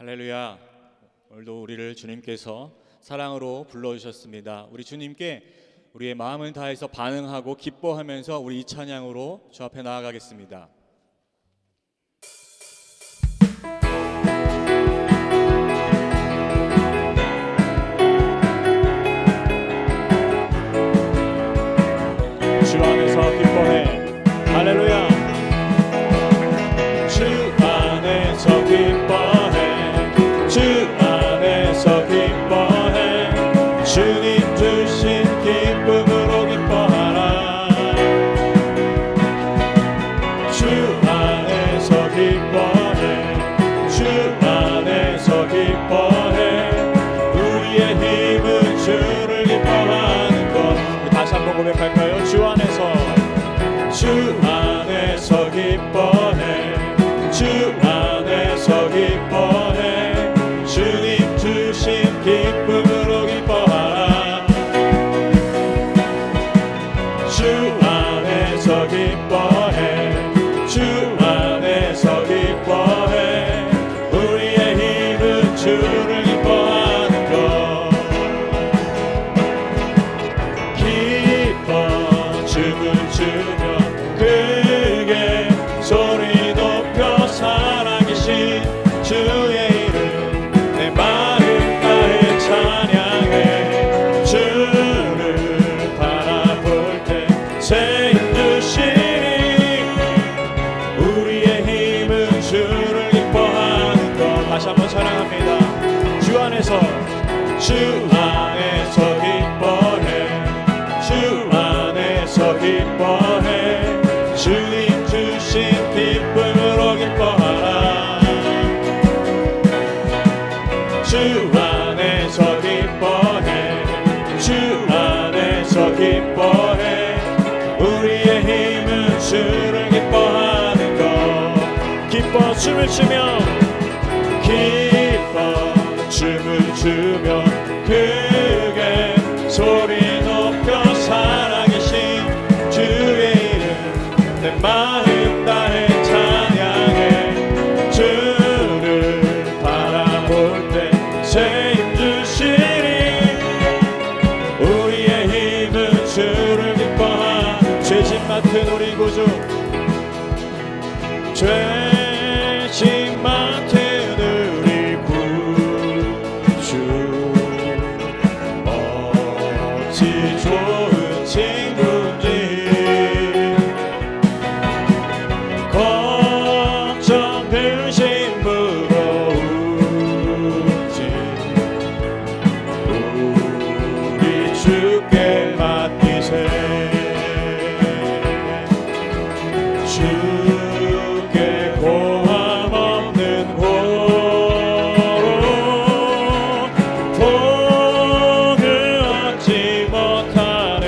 할렐루야. 오늘도 우리를 주님께서 사랑으로 불러주셨습니다. 우리 주님께 우리의 마음을 다해서 반응하고 기뻐하면서 우리 이 찬양으로 주 앞에 나아가겠습니다. 주 안에서 기뻐해. 할렐루야. 주 안에서 기뻐해. 주 안에서 기뻐해. 주님 주신 기쁨으로 기뻐하라. 주 안에서 기뻐해. 주 안에서 기뻐해. 우리의 힘은 주를 기뻐하는 것. 다시 한번 고백할까요? 주 안에서 기뻐해. 주 안에서 기뻐해. 주님 주신 기쁨으로 기뻐하라. 주 안에서 기뻐해. 주 안에서 기뻐해. 우리의 힘은 주를 기뻐하는 것. 기뻐 춤을 추며 크게 소리 높여 살아계신 주의 이름 내 마음 다해 찬양해. 주를 바라볼 때 새 힘 주시니 우리의 힘은 주를 기뻐하는 것. 다시 한번 찬양합니다. 주 안에서 기뻐해. 주 안에서 기뻐해. 주님 주신 기쁨으로 기뻐하라. 주 안에서 기뻐해. 주 안에서 기뻐해. 우리의 힘은 주를 기뻐하는 것. 기뻐 춤을 추며 기뻐 춤을 추며 크게 소리 높여 살아계신 주의 이름 내 마음 다해 찬양해. 주를 바라볼 때 새 힘 주시니 우리의 힘은 주를 기뻐하는. 죄짐 맡은 우리 구주 죄짐 맡은 우리 구주 어찌 좋은 친구인지 걱정 근심 무거운지 우리 주께 맡기세. 주께 고함 없는 고로 복을 얻지 못하네.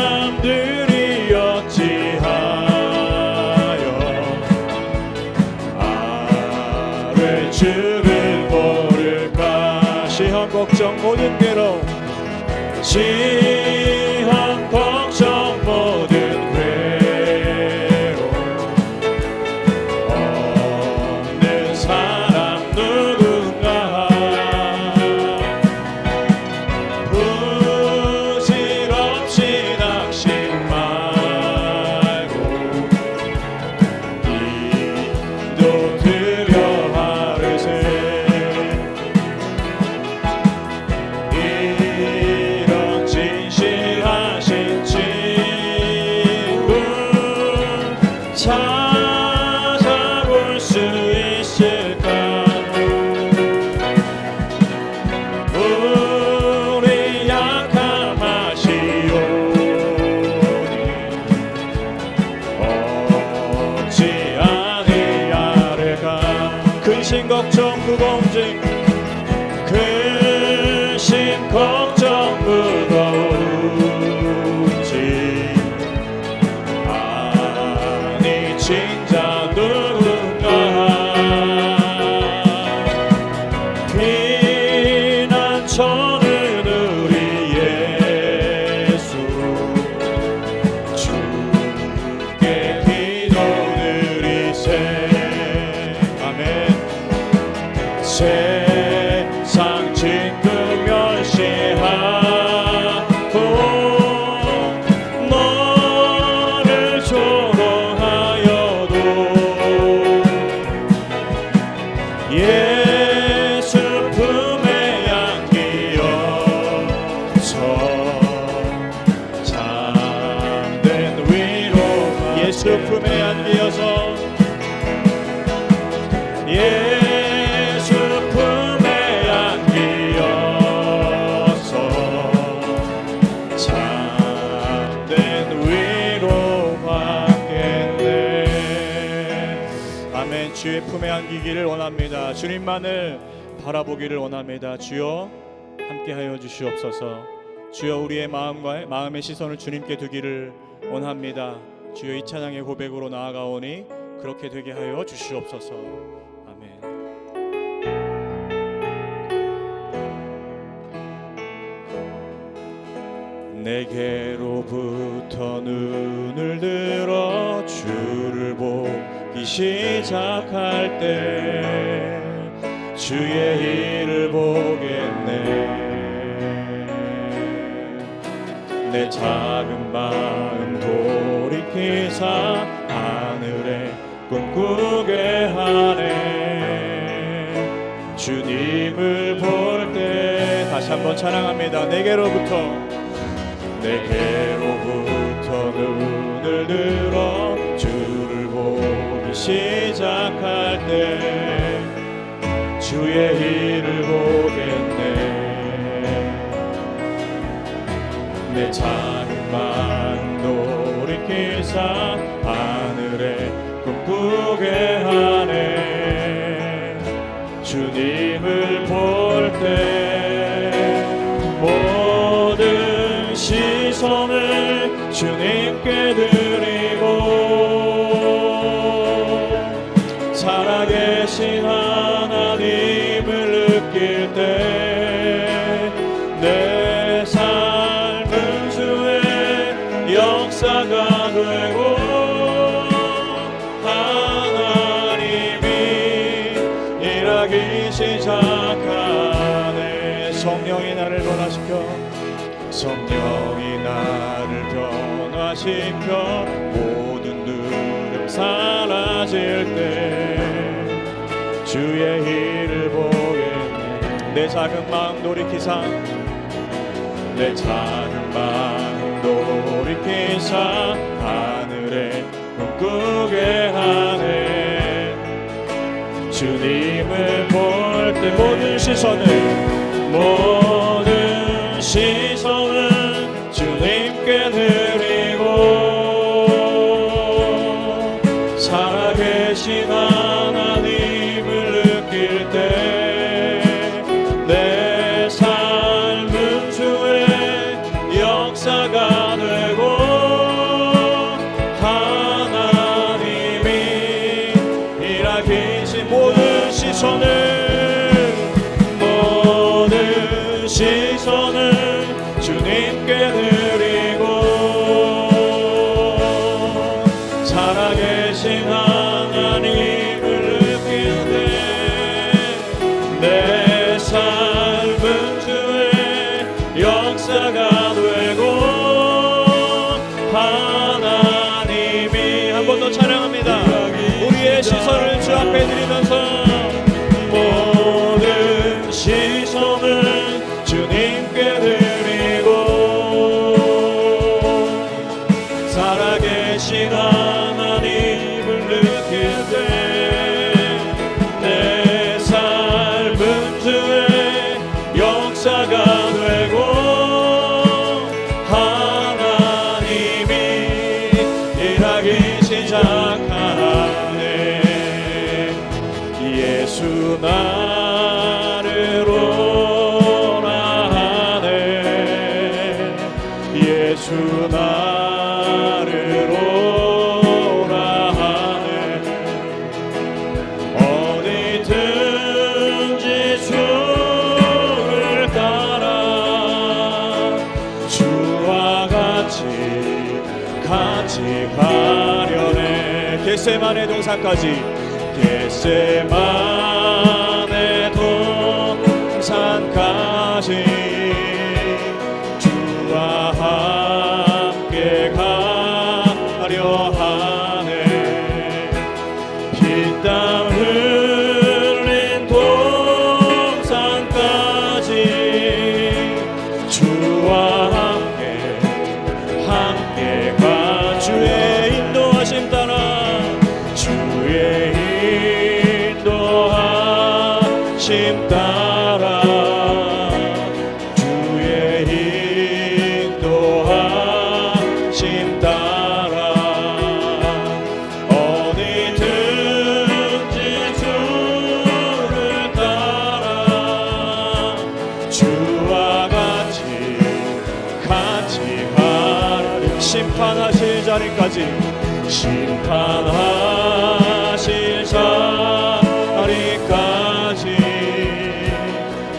사람들이 어찌하여 아를 주를 모를까. 시험 걱정 모든 괴로움 시험 걱정 모든 괴로움 없는 사람 누군가. 부질없이 낙심 말고 기도 드려 하르세. 이런 진실하신 친구 찾아볼 수 있을까. 우리 약함하시오니 어찌 아니하리까. 근심 걱정 무거운지 근심 걱정 무거운지 아니 진짜 누군가. 피난처는 우리 예수 주께 기도 드리 예수 품에 안기어서 예수 품에 안기어서 참된 위로 받겠네. 아멘. 주의 품에 안기기를 원합니다. 주님만을 바라보기를 원합니다. 주여 함께하여 주시옵소서. 주여 우리의 마음의 시선을 주님께 두기를 원합니다. 주여 이 찬양의 고백으로 나아가오니 그렇게 되게 하여 주시옵소서. 아멘. 내게로부터 눈을 들어 주를 보기 시작할 때 주의 일을 보겠네. 내 작은 마음 돌이키사 하늘에 꿈꾸게 하네. 주님을 볼 때 다시 한번 찬양합니다. 내게로부터 눈을 들어 주를 보기 시작할 때 주의 일을 보겠네. 내 작은 마음 돌이키사 하늘에 꿈꾸게 하네. 주님을 볼 때 모든 시선을 주님께 드리고 살아계신 하나님을 느낄 때 내 삶은 주의 역사가 되고 하나님이 일하기 시작하네. 성령이 나를 변화시켜 성령이 나를 변화시켜 모든 두려움 사라질 때 주의 일을 보겠네. 내 작은 마음 돌이키사 내 작은 마음 돌이키사 하늘에 꿈꾸게 하네. 주님을 볼 때 모든 시선을 주님께 드리고 살아계신 하나님을 느낄 때 내 삶은 주의 역사가 되고 하나님이 일하기 시 모든 시선을 주님께 드리고 살아계신 하나님을 느낄 때 내 삶은 주의 역사가 되고 하나님이 한 번 더 찬양합니다. 우리의 시선을 주 앞에 드리면서 모든 시선을 주님께 드리고 살아계신 하나님을 느낄 때 내 삶은 주의 역사가 되고 하나님이 일하기 시작하네. 예수 나를 예수 나를 오라 하네. 어디든지 주를 따라 주와 같이 가려네. 겟세마네 동산까지 겟세마네 동산까지 함께 가려 하네. 피땀 흘린 동산까지 주와 함께 가 주의 인도하심 따라 심판하실 자리까지 심판하실 자리까지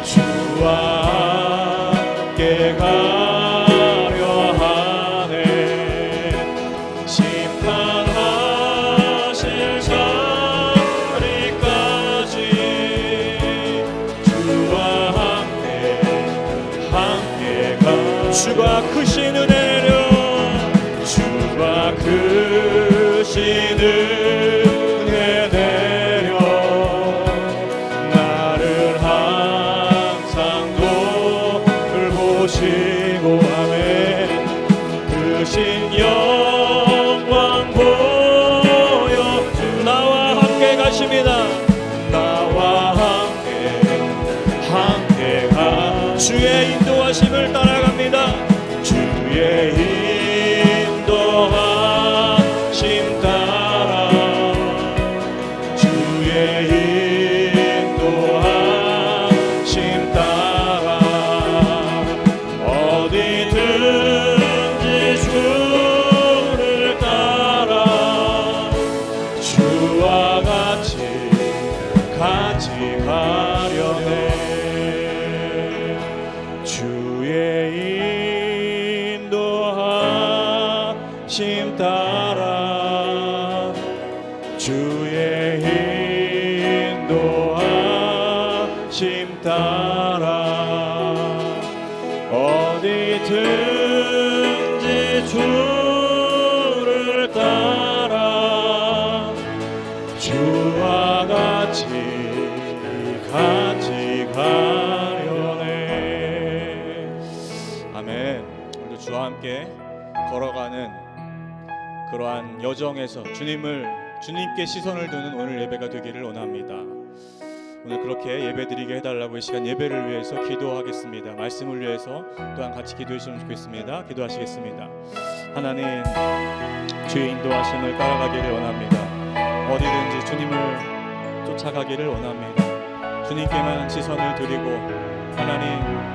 주와 함께 가려 하네. 심판하실 자리까지 주와 함께 가. 주가 크신 은혜를 주가 크신 은혜 내려 나를 항상 돌보시고 아멘. 크신 영광 보여 나와 함께 가십니다. 나와 함께 가. 주의 인도하심을 따라갑니다. 주의 인도하심 따라 주의 인도하심 따라 어디든지 주를 따라 주와 같이 가려네. 주의 인도하심 따라 주의 인도하심 따라 어디든지 주를 따라 주와 같이 가려네. 아멘. 오늘도 주와 함께 걸어가는 그러한 여정에서 주님께 시선을 두는 오늘 예배가 되기를 원합니다. 오늘 그렇게 예배드리게 해달라고 이 시간 예배를 위해서 기도하겠습니다. 말씀을 위해서 또한 같이 기도해 주시면 좋겠습니다. 기도하시겠습니다. 하나님, 주의 인도하심을 따라가기를 원합니다. 어디든지 주님을 쫓아가기를 원합니다. 주님께만 시선을 드리고 하나님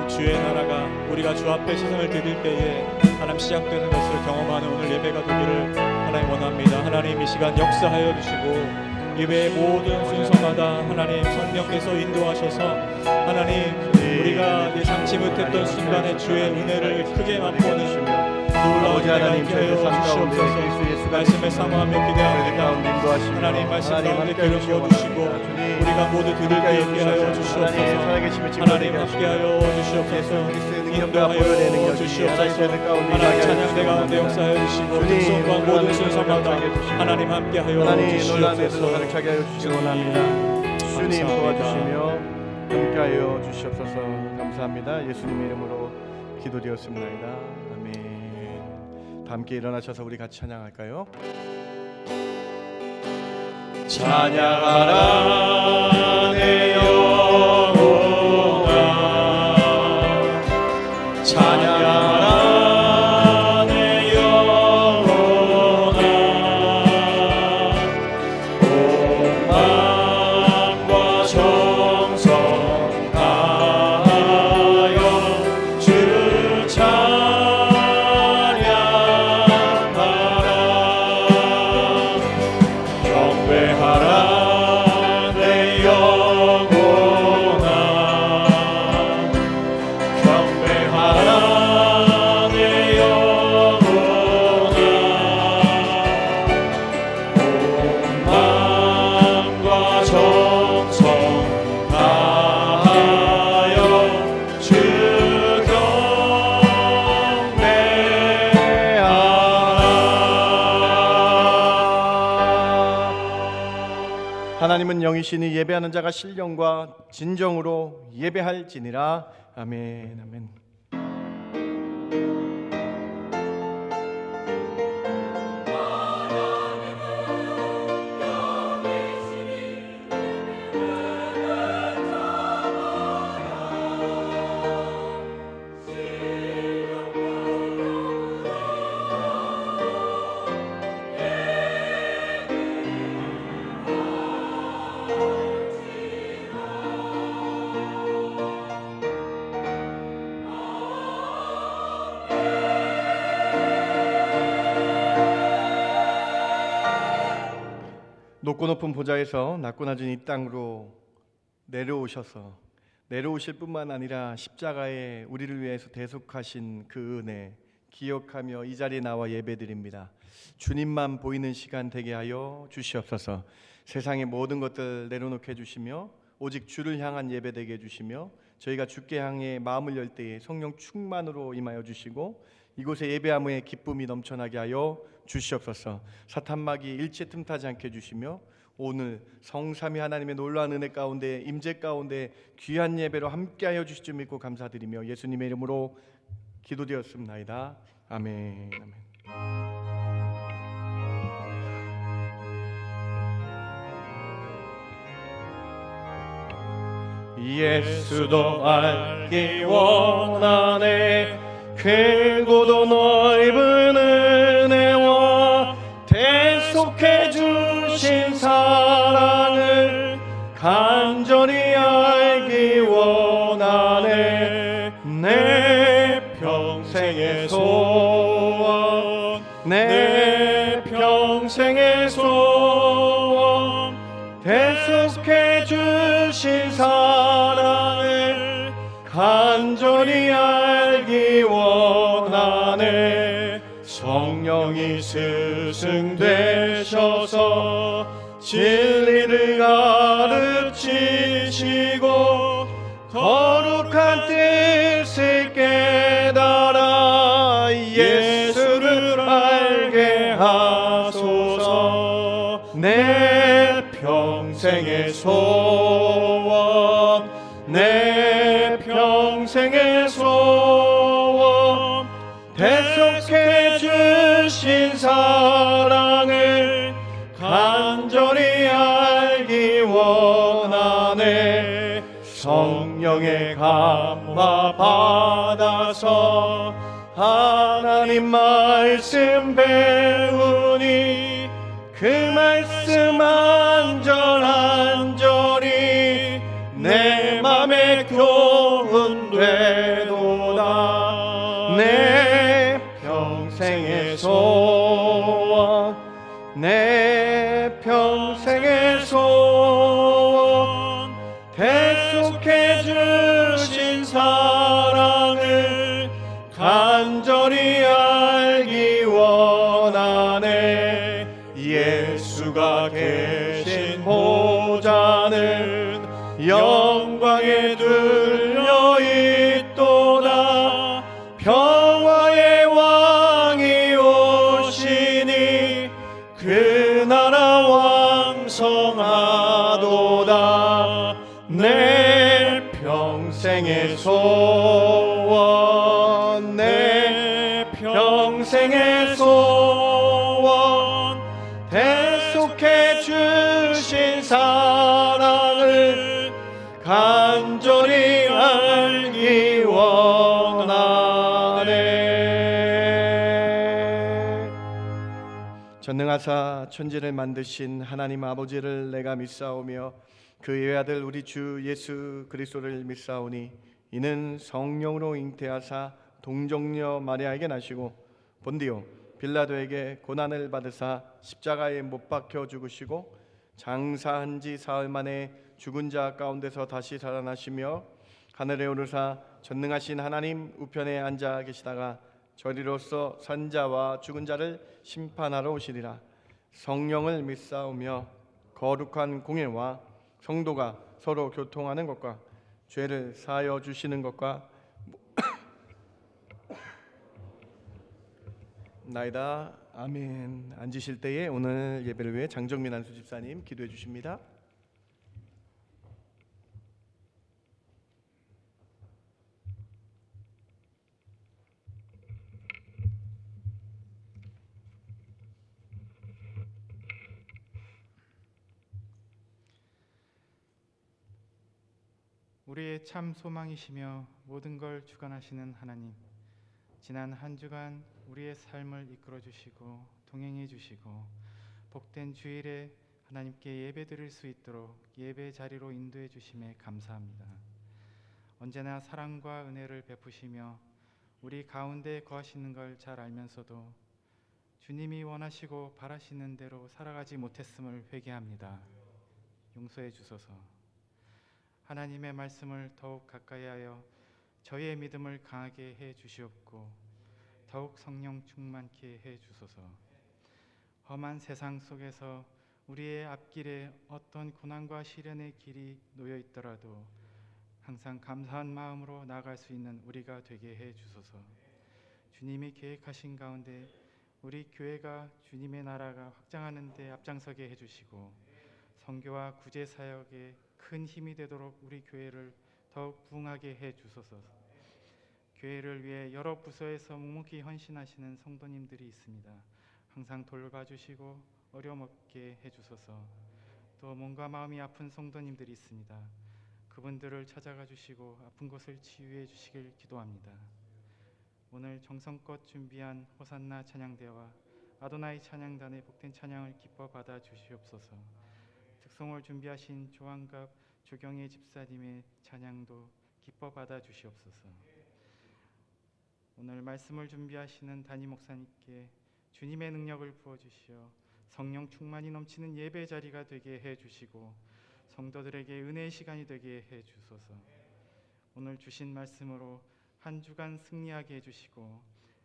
주의 나라가 우리가 주 앞에 시선을 드릴 때에 하나님 시작되는 것을 경험하는 오늘 예배가 되기를 하나님 원합니다. 하나님 이 시간 역사하여 주시고 예배의 모든 순서마다 하나님 성령께서 인도하셔서 하나님 우리가 예상치 못했던 순간에 주의 은혜를 크게 맛보는 놀라운 하나님 하여 주시옵소서. 말씀에 사모하며 기대합니다. 하나님 말씀 가운데 기름 부어주시고 우리가 모두 들을 때 있게 하여 주시옵소서. 하나님 함께하여 주시옵소서. 인도하여 주시옵소서. 하나님 찬양대 가운데 역사하여 주시고 등성과 모든 순서마다 하나님 함께하여 주시옵소서. 주님 도와주시며 함께하여 주시옵소서. 감사합니다. 예수님의 이름으로 기도드렸습니다. 아멘. 함께 일어나셔서 우리 같이 찬양할까요? 찬양하라 내 영혼아 찬양하라 내 영혼아 온 마음과 정성 다하여 주 경배하라 내 영혼아 경배하라 내 영혼아 온 마음과 정성 다하여 주 하나님은 영이시니 예배하는 자가 신령과 진정으로 예배할지니라. 아멘. 아멘. 높고 높은 보좌에서 낮고 낮은 이 땅으로 내려오실 뿐만 아니라 십자가에 우리를 위해서 대속하신 그 은혜 기억하며 이 자리에 나와 예배드립니다. 주님만 보이는 시간 되게 하여 주시옵소서. 세상의 모든 것들 내려놓게 해주시며 오직 주를 향한 예배 되게 해주시며 저희가 주께 향해 마음을 열 때에 성령 충만으로 임하여 주시고 이곳에 예배함의 기쁨이 넘쳐나게 하여 주시옵소서. 사탄마귀 일체 틈타지 않게 해주시며 오늘 성삼위 하나님의 놀라운 은혜 가운데 임재 가운데 귀한 예배로 함께하여 주실 줄 믿고 감사드리며 예수님의 이름으로 기도되었습나이다. 아멘. 예수도 알기 원하네 크고도 넓은 은혜와 대속해 주신 사랑을 간절히 알기 원하네 내 평생의 소원 내 평생의 소원 대속해 주신 사랑을 간절히 알기 원하네 성령이 스승되셔서 진리를 가르치시고 거룩한 뜻을 깨달아 예수를 알게 하소서 내 평생의 소원 내 평생의 소원 대속해 주신 사랑을 간절히 알기 원하네 성령의 감화 받아서 하나님 말씀 배우니 그 말씀 안전히 내 맘에 교훈되도다 내 평생의 소원 내 평생의 소원 대속해 주신 사랑을 간절히 알기 원하네 예수가 계신 보좌는 영광에 들려 있도다 평화의 왕이 오시니 그 나라 왕성하도다 내 평생의 소원 내 평생의 소원 대속해 주신 사랑을 간절히 알기 원하네 전능하사 천지를 만드신 하나님 아버지를 내가 믿사오며 그의 아들 우리 주 예수 그리스도를 믿사오니 이는 성령으로 잉태하사 동정녀 마리아에게 나시고 본디오 빌라도에게 고난을 받으사 십자가에 못 박혀 죽으시고 장사한 지 사흘 만에 죽은 자 가운데서 다시 살아나시며 하늘에 오르사 전능하신 하나님 우편에 앉아 계시다가 저리로서 산자와 죽은 자를 심판하러 오시리라 성령을 믿사오며 거룩한 공예와 성도가 서로 교통하는 것과 죄를 사하여 주시는 것과 나이다. 아멘. 앉으실 때에 오늘 예배를 위해 장정민 안수 집사님 기도해 주십니다. 우리의 참 소망이시며 모든 걸 주관하시는 하나님, 지난 한 주간 우리의 삶을 이끌어 주시고 동행해 주시고 복된 주일에 하나님께 예배드릴 수 있도록 예배 자리로 인도해 주심에 감사합니다. 언제나 사랑과 은혜를 베푸시며 우리 가운데 거하시는 걸 잘 알면서도 주님이 원하시고 바라시는 대로 살아가지 못했음을 회개합니다. 용서해 주소서. 하나님의 말씀을 더욱 가까이하여 저희의 믿음을 강하게 해 주시옵고 더욱 성령 충만케 해 주소서. 험한 세상 속에서 우리의 앞길에 어떤 고난과 시련의 길이 놓여 있더라도 항상 감사한 마음으로 나아갈 수 있는 우리가 되게 해 주소서. 주님이 계획하신 가운데 우리 교회가 주님의 나라가 확장하는 데 앞장서게 해 주시고 선교와 구제 사역에 큰 힘이 되도록 우리 교회를 더욱 부흥하게 해 주소서. 교회를 위해 여러 부서에서 묵묵히 헌신하시는 성도님들이 있습니다. 항상 돌봐주시고 어려움 없게 해주소서. 또 몸과 마음이 아픈 성도님들이 있습니다. 그분들을 찾아가 주시고 아픈 곳을 치유해 주시길 기도합니다. 오늘 정성껏 준비한 호산나 찬양대와 아도나이 찬양단의 복된 찬양을 기뻐 받아 주시옵소서. 특송을 준비하신 조한갑 조경혜 집사님의 찬양도 기뻐 받아 주시옵소서. 오늘 말씀을 준비하시는 담임 목사님께 주님의 능력을 부어주시어 성령 충만이 넘치는 예배 자리가 되게 해주시고 성도들에게 은혜의 시간이 되게 해주소서. 오늘 주신 말씀으로 한 주간 승리하게 해주시고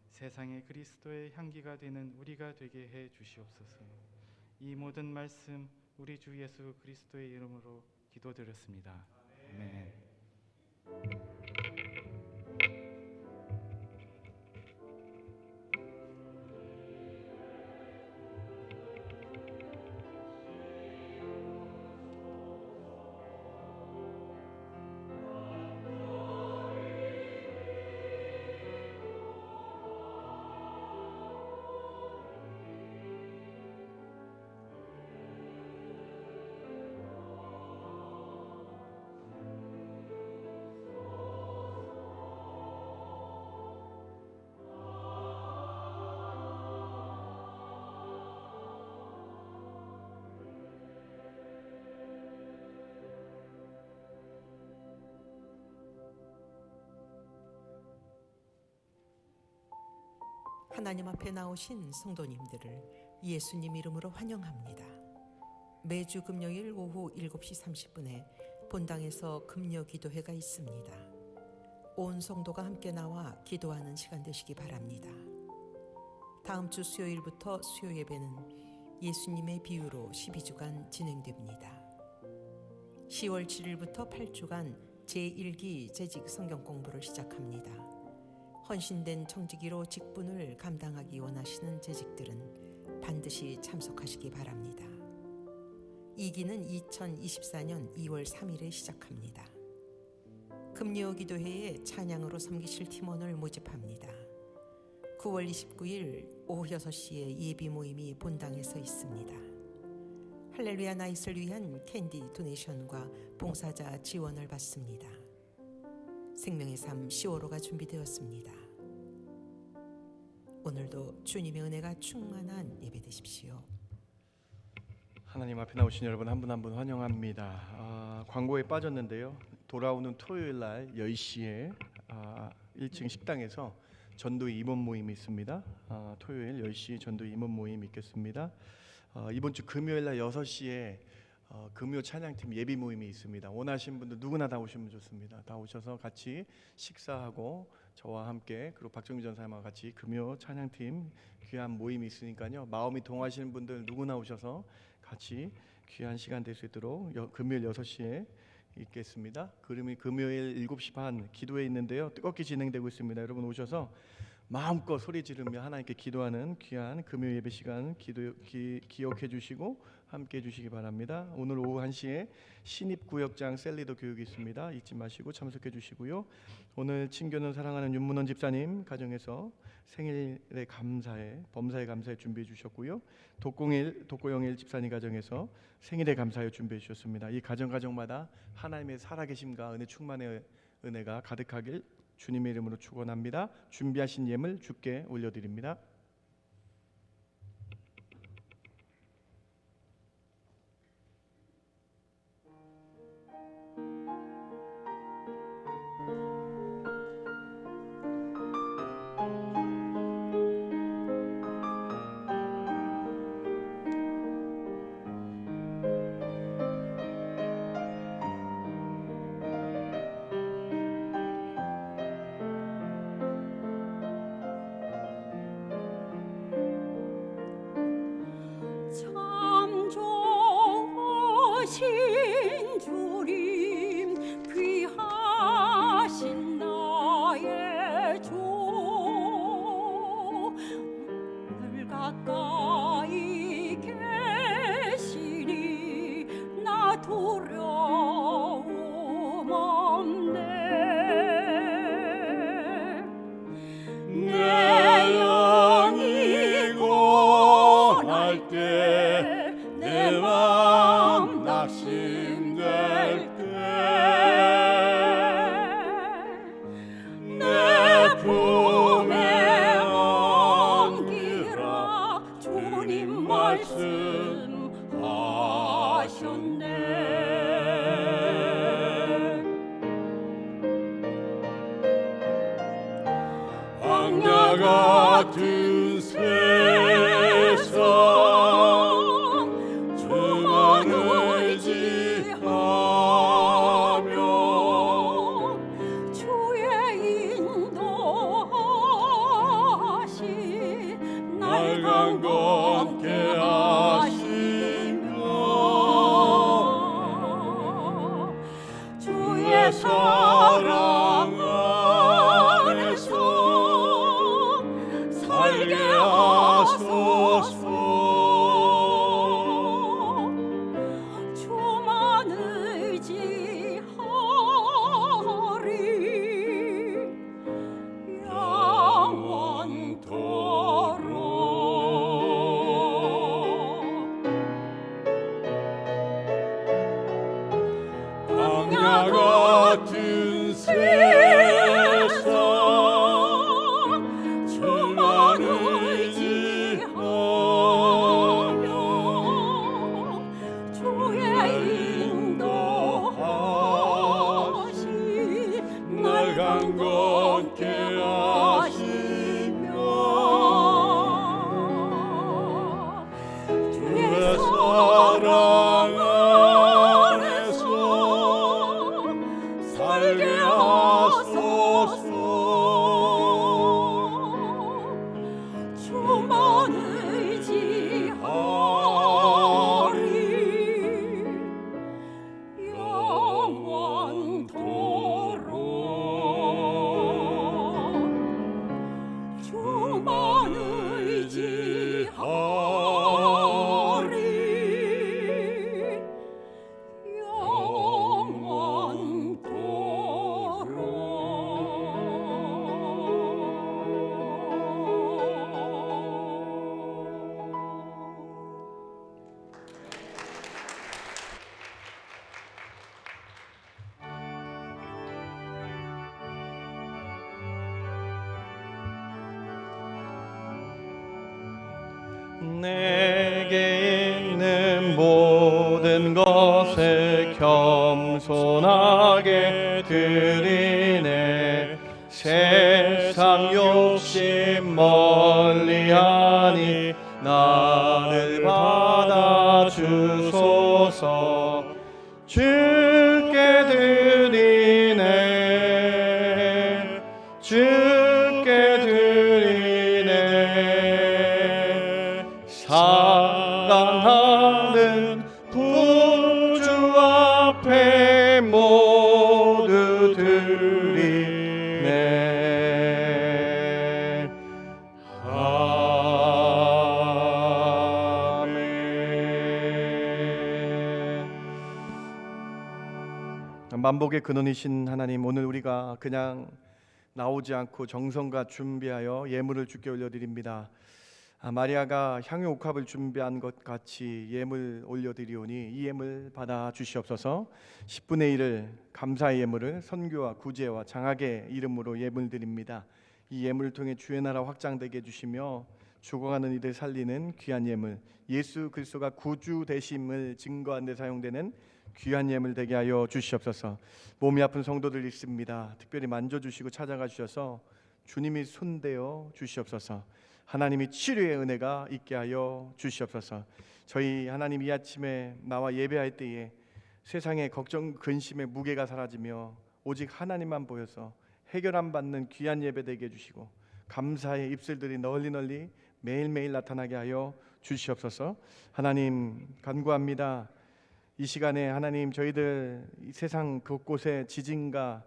세상에 그리스도의 향기가 되는 우리가 되게 해주시옵소서. 이 모든 말씀 우리 주 예수 그리스도의 이름으로 기도드렸습니다. 아멘. 하나님 앞에 나오신 성도님들을 예수님 이름으로 환영합니다. 매주 금요일 오후 7시 30분에 본당에서 금요 기도회가 있습니다. 온 성도가 함께 나와 기도하는 시간 되시기 바랍니다. 다음 주 수요일부터 수요 예배는 예수님의 비유로 12주간 진행됩니다. 10월 7일부터 8주간 제1기 재직 성경 공부를 시작합니다. 헌신된 청지기로 직분을 감당하기 원하시는 재직들은 반드시 참석하시기 바랍니다. 2기는 2024년 2월 3일에 시작합니다. 금요 기도회에 찬양으로 섬기실 팀원을 모집합니다. 9월 29일 오후 6시에 예비 모임이 본당에서 있습니다. 할렐루야 나잇을 위한 캔디 도네이션과 봉사자 지원을 받습니다. 생명의 삶 10월호가 준비되었습니다. 오늘도 주님의 은혜가 충만한 예배 되십시오. 하나님 앞에 나오신 여러분 한 분 한 분 환영합니다. 광고에 빠졌는데요. 돌아오는 토요일 날 10시에 1층 식당에서 전도 임원 모임이 있습니다. 토요일 10시 전도 임원 모임 있겠습니다. 이번 주 금요일 날 6시에 금요 찬양팀 예비 모임이 있습니다. 원하시는 분들 누구나 다 오시면 좋습니다. 다 오셔서 같이 식사하고 저와 함께 그리고 박정미 전사님과 같이 금요 찬양팀 귀한 모임이 있으니까요. 마음이 동하시는 분들 누구나 오셔서 같이 귀한 시간 될 수 있도록 금요일 6시에 있겠습니다. 금요일 7시 반 기도회 있는데요. 뜨겁게 진행되고 있습니다. 여러분 오셔서 마음껏 소리 지르며 하나님께 기도하는 귀한 금요 예배 시간 기억해 주시고 함께 해 주시기 바랍니다. 오늘 오후 1시에 신입구역장 셀리더 교육이 있습니다. 잊지 마시고 참석해 주시고요. 오늘 친교는 사랑하는 윤문원 집사님 가정에서 생일에 감사해 범사에 감사해 준비해 주셨고요. 독고영일 집사님 가정에서 생일에 감사해 준비해 주셨습니다. 이 가정마다 하나님의 살아계심과 은혜 충만의 은혜가 가득하길 주님의 이름으로 축원합니다. 준비하신 예물 주께 올려드립니다. 광야 같은 세상 주만 의지하며 주의 인도하신 날 강건케 하시며 주의 사랑 안에서 살게 하소서. 주만 의지하리 영원토록. 광야 같은 세상 주만 의지하며 주의 인도하신 날 강건케 하시며 주의 사랑 안에서 살게 하소서. 주만 의지하리 영원토록. 주만 의지하리 내게 있는 모든 것을 겸손하게 드리네. 세상 욕심 멀리하니 나를 받아주소서. 주께 드리네. 주께 드리네. 사랑하는 구주 앞에 모두 드리네. 아멘. 만복의 근원이신 하나님, 오늘 우리가 그냥 나오지 않고 정성과 준비하여 예물을 주께 올려드립니다. 마리아가 향유 옥합을 준비한 것 같이 예물 올려드리오니 이 예물 받아 주시옵소서. 10분의 1을 감사의 예물을 선교와 구제와 장학의 이름으로 예물 드립니다. 이 예물을 통해 주의 나라 확장되게 해주시며 죽어가는 이들 살리는 귀한 예물, 예수 그리스도가 구주 되심을 증거하는 데 사용되는 귀한 예물 되게 하여 주시옵소서. 몸이 아픈 성도들 있습니다. 특별히 만져주시고 찾아가 주셔서 주님이 손대어 주시옵소서. 하나님이 치료의 은혜가 있게 하여 주시옵소서. 저희 하나님 이 아침에 나와 예배할 때에 세상의 걱정 근심의 무게가 사라지며 오직 하나님만 보여서 해결함 받는 귀한 예배 되게 해주시고 감사의 입술들이 널리 매일매일 나타나게 하여 주시옵소서. 하나님 간구합니다. 이 시간에 하나님 저희들 이 세상 곳곳에 지진과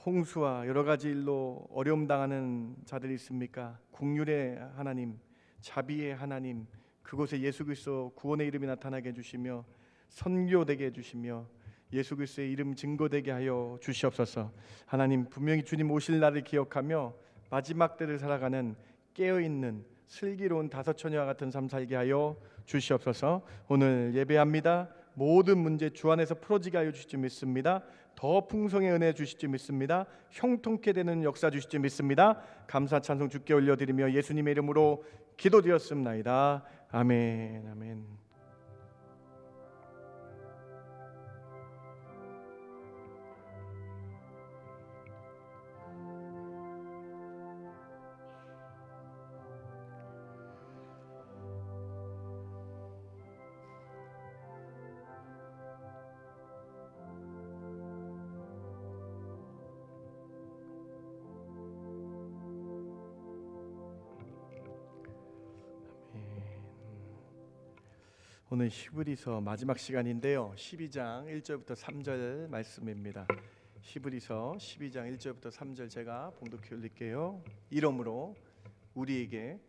홍수와 여러 가지 일로 어려움 당하는 자들이 있습니까? 긍휼의 하나님, 자비의 하나님, 그곳에 예수 그리스도 구원의 이름이 나타나게 해주시며 선교되게 해주시며 예수 그리스도의 이름 증거되게 하여 주시옵소서. 하나님 분명히 주님 오실 날을 기억하며 마지막 때를 살아가는 깨어있는 슬기로운 다섯 처녀와 같은 삶 살게 하여 주시옵소서. 오늘 예배합니다. 모든 문제 주 안에서 풀어지게 하여 주실 줄 믿습니다. 더 풍성의 은혜 주실 줄 믿습니다. 형통케 되는 역사 주실 줄 믿습니다. 감사 찬송 주께 올려드리며 예수님의 이름으로 기도드렸습나이다. 아멘. 아멘. 오늘 히브리서 마지막 시간인데요. 12장 1절부터 3절 말씀입니다. 히브리서 12장 1절부터 3절 제가 봉독해 올릴게요. 이러므로 우리에게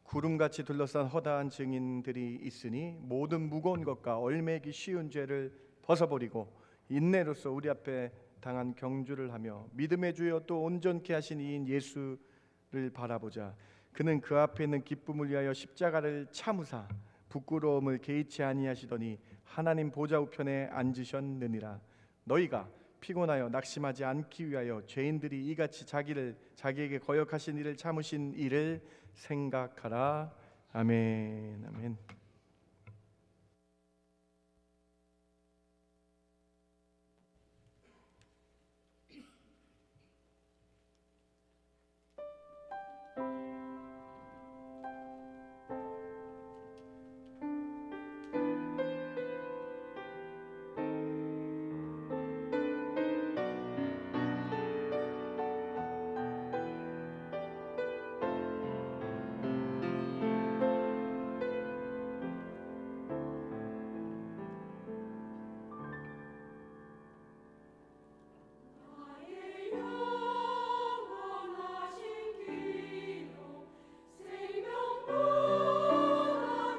구름같이 둘러싼 허다한 증인들이 있으니 모든 무거운 것과 얼매기 쉬운 죄를 벗어버리고 인내로서 우리 앞에 당한 경주를 하며 믿음의 주여 또 온전케 하신 이인 예수를 바라보자. 그는 그 앞에 있는 기쁨을 위하여 십자가를 참으사 부끄러움을 개의치 아니하시더니 하나님 보좌 우편에 앉으셨느니라. 너희가 피곤하여 낙심하지 않기 위하여 죄인들이 이같이 자기에게 거역하신 일을 참으신 일을 생각하라. 아멘. 아멘. 나의 영원하신 기도 생명보다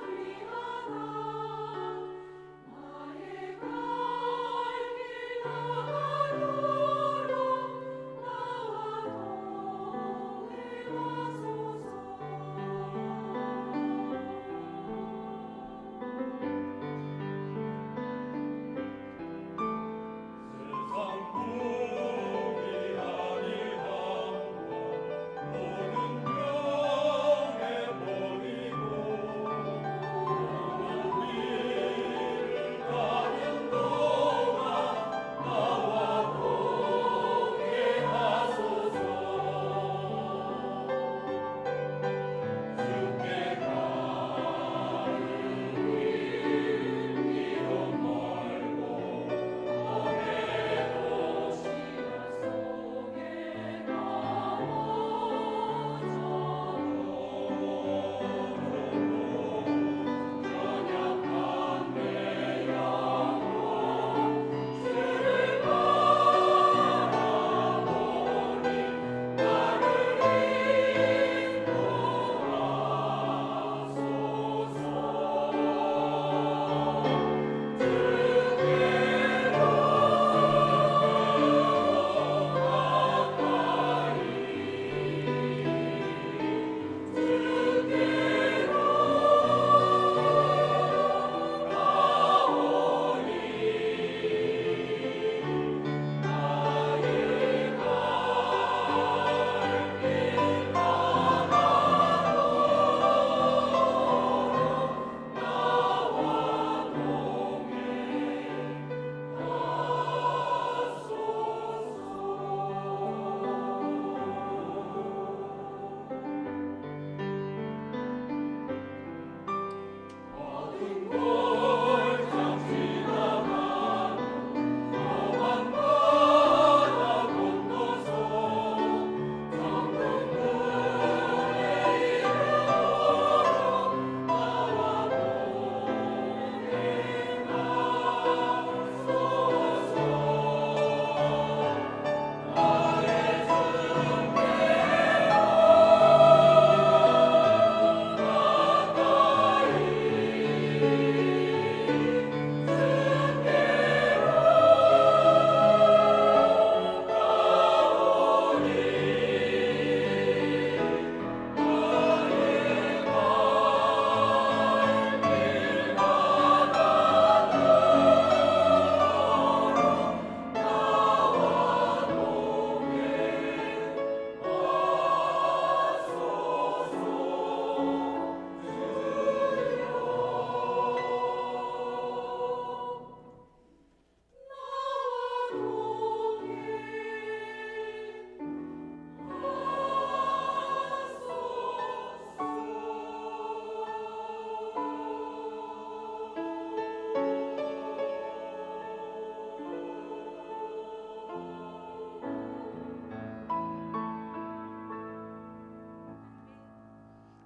귀하다. 나의 갈 길 나가도록 나와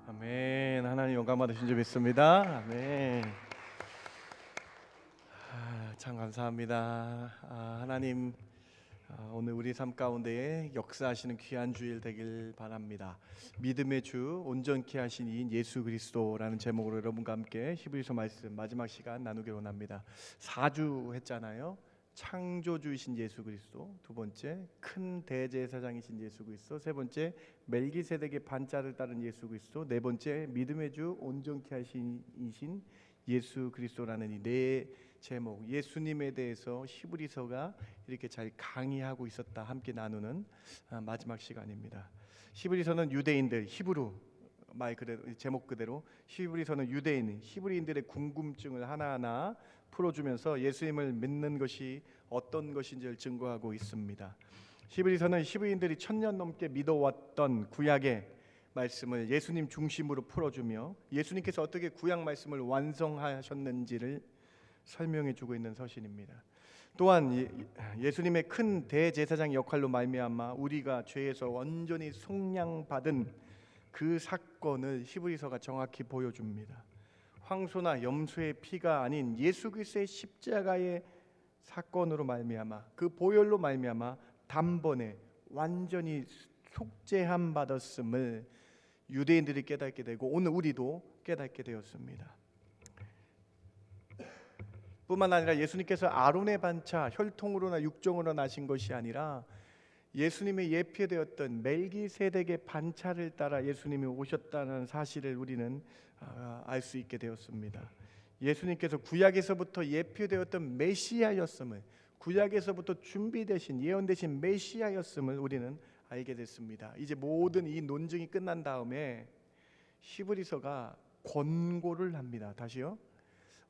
아멘. 하나님 영광 받으신 줄 믿습니다. 아멘. 감사합니다. 하나님, 오늘 우리 삶 가운데에 역사하시는 귀한 주일 되길 바랍니다. 믿음의 주, 온전케 하신 이인 예수 그리스도라는 제목으로 여러분과 함께 히브리서 말씀 마지막 시간 나누기로 합니다. 4주 했잖아요. 창조주이신 예수 그리스도, 두 번째 큰 대제사장이신 예수 그리스도, 세 번째 멜기세덱의 반차를 따른 예수 그리스도, 네 번째 믿음의 주 온전케 하신 이신 예수 그리스도라는 이 네 제목, 예수님에 대해서 히브리서가 이렇게 잘 강의하고 있었다 함께 나누는 마지막 시간입니다. 히브리서는 유대인들, 히브루 말 그대로 제목 그대로 히브리서는 유대인, 히브리인들의 궁금증을 하나하나 풀어주면서 예수님을 믿는 것이 어떤 것인지를 증거하고 있습니다. 히브리서는 히브리인들이 1000년 넘게 믿어왔던 구약의 말씀을 예수님 중심으로 풀어주며 예수님께서 어떻게 구약 말씀을 완성하셨는지를 설명해주고 있는 서신입니다. 또한 예수님의 큰 대제사장 역할로 말미암아 우리가 죄에서 완전히 속량받은 그 사건을 히브리서가 정확히 보여줍니다. 황소나 염소의 피가 아닌 예수 그리스도의 십자가의 사건으로 말미암아 그 보혈로 말미암아 단번에 완전히 속죄함 받았음을 유대인들이 깨닫게 되고 오늘 우리도 깨닫게 되었습니다. 뿐만 아니라 예수님께서 아론의 반차 혈통으로나 육정으로 나신 것이 아니라 예수님의 예표되었던 멜기세덱의 반차를 따라 예수님이 오셨다는 사실을 우리는 알 수 있게 되었습니다. 예수님께서 구약에서부터 예표되었던 메시아였음을, 구약에서부터 준비되신 예언되신 메시아였음을 우리는 알게 됐습니다. 이제 모든 이 논증이 끝난 다음에 히브리서가 권고를 합니다. 다시요.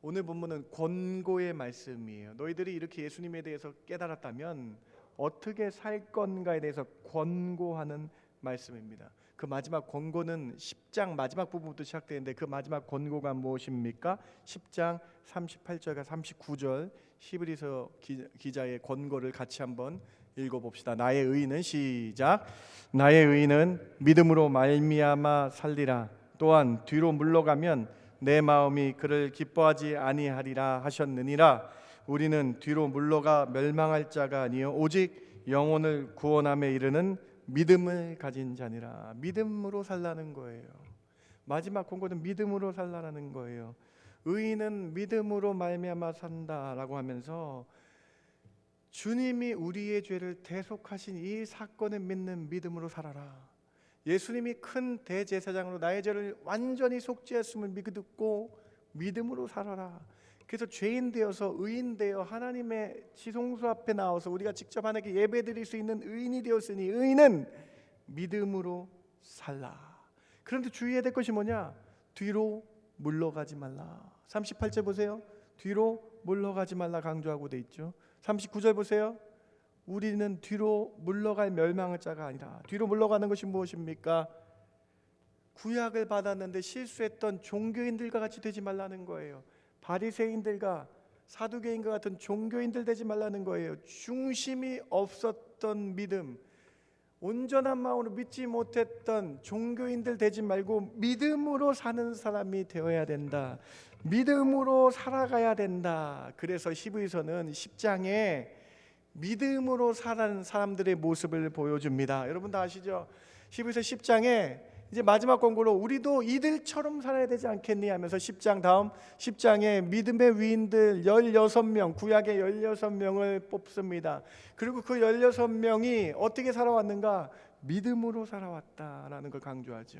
오늘 본문은 권고의 말씀이에요. 너희들이 이렇게 예수님에 대해서 깨달았다면 어떻게 살 건가에 대해서 권고하는 말씀입니다. 그 마지막 권고는 10장 마지막 부분부터 시작되는데 그 마지막 권고가 무엇입니까? 10장 38절과 39절 히브리서 기자의 권고를 같이 한번 읽어봅시다. 나의 의인은 시작. 나의 의인은 믿음으로 말미암아 살리라. 또한 뒤로 물러가면 내 마음이 그를 기뻐하지 아니하리라 하셨느니라. 우리는 뒤로 물러가 멸망할 자가 아니요 오직 영혼을 구원함에 이르는 믿음을 가진 자니라. 믿음으로 살라는 거예요. 마지막 권고는 믿음으로 살라는 거예요. 의인은 믿음으로 말미암아 산다라고 하면서 주님이 우리의 죄를 대속하신 이 사건을 믿는 믿음으로 살아라. 예수님이 큰 대제사장으로 나의 죄를 완전히 속죄했음을 믿고 믿음으로 살아라. 그래서 죄인 되어서 의인 되어 하나님의 지성소 앞에 나와서 우리가 직접 하나님께 예배드릴 수 있는 의인이 되었으니 의인은 믿음으로 살라. 그런데 주의해야 될 것이 뭐냐? 뒤로 물러가지 말라. 38절 보세요. 뒤로 물러가지 말라 강조하고 돼 있죠. 39절 보세요. 우리는 뒤로 물러갈 멸망할 자가 아니라. 뒤로 물러가는 것이 무엇입니까? 구약을 받았는데 실수했던 종교인들과 같이 되지 말라는 거예요. 바리새인들과 사두개인과 같은 종교인들 되지 말라는 거예요. 중심이 없었던 믿음, 온전한 마음으로 믿지 못했던 종교인들 되지 말고 믿음으로 사는 사람이 되어야 된다. 믿음으로 살아가야 된다. 그래서 히브리서는 10장에 믿음으로 사는 사람들의 모습을 보여줍니다. 여러분 다 아시죠? 히브리서 10장에 이제 마지막 권고로 우리도 이들처럼 살아야 되지 않겠니 하면서 10장 다음 10장에 믿음의 위인들 16명, 구약의 16명을 뽑습니다. 그리고 그 16명이 어떻게 살아왔는가? 믿음으로 살아왔다라는 걸 강조하죠.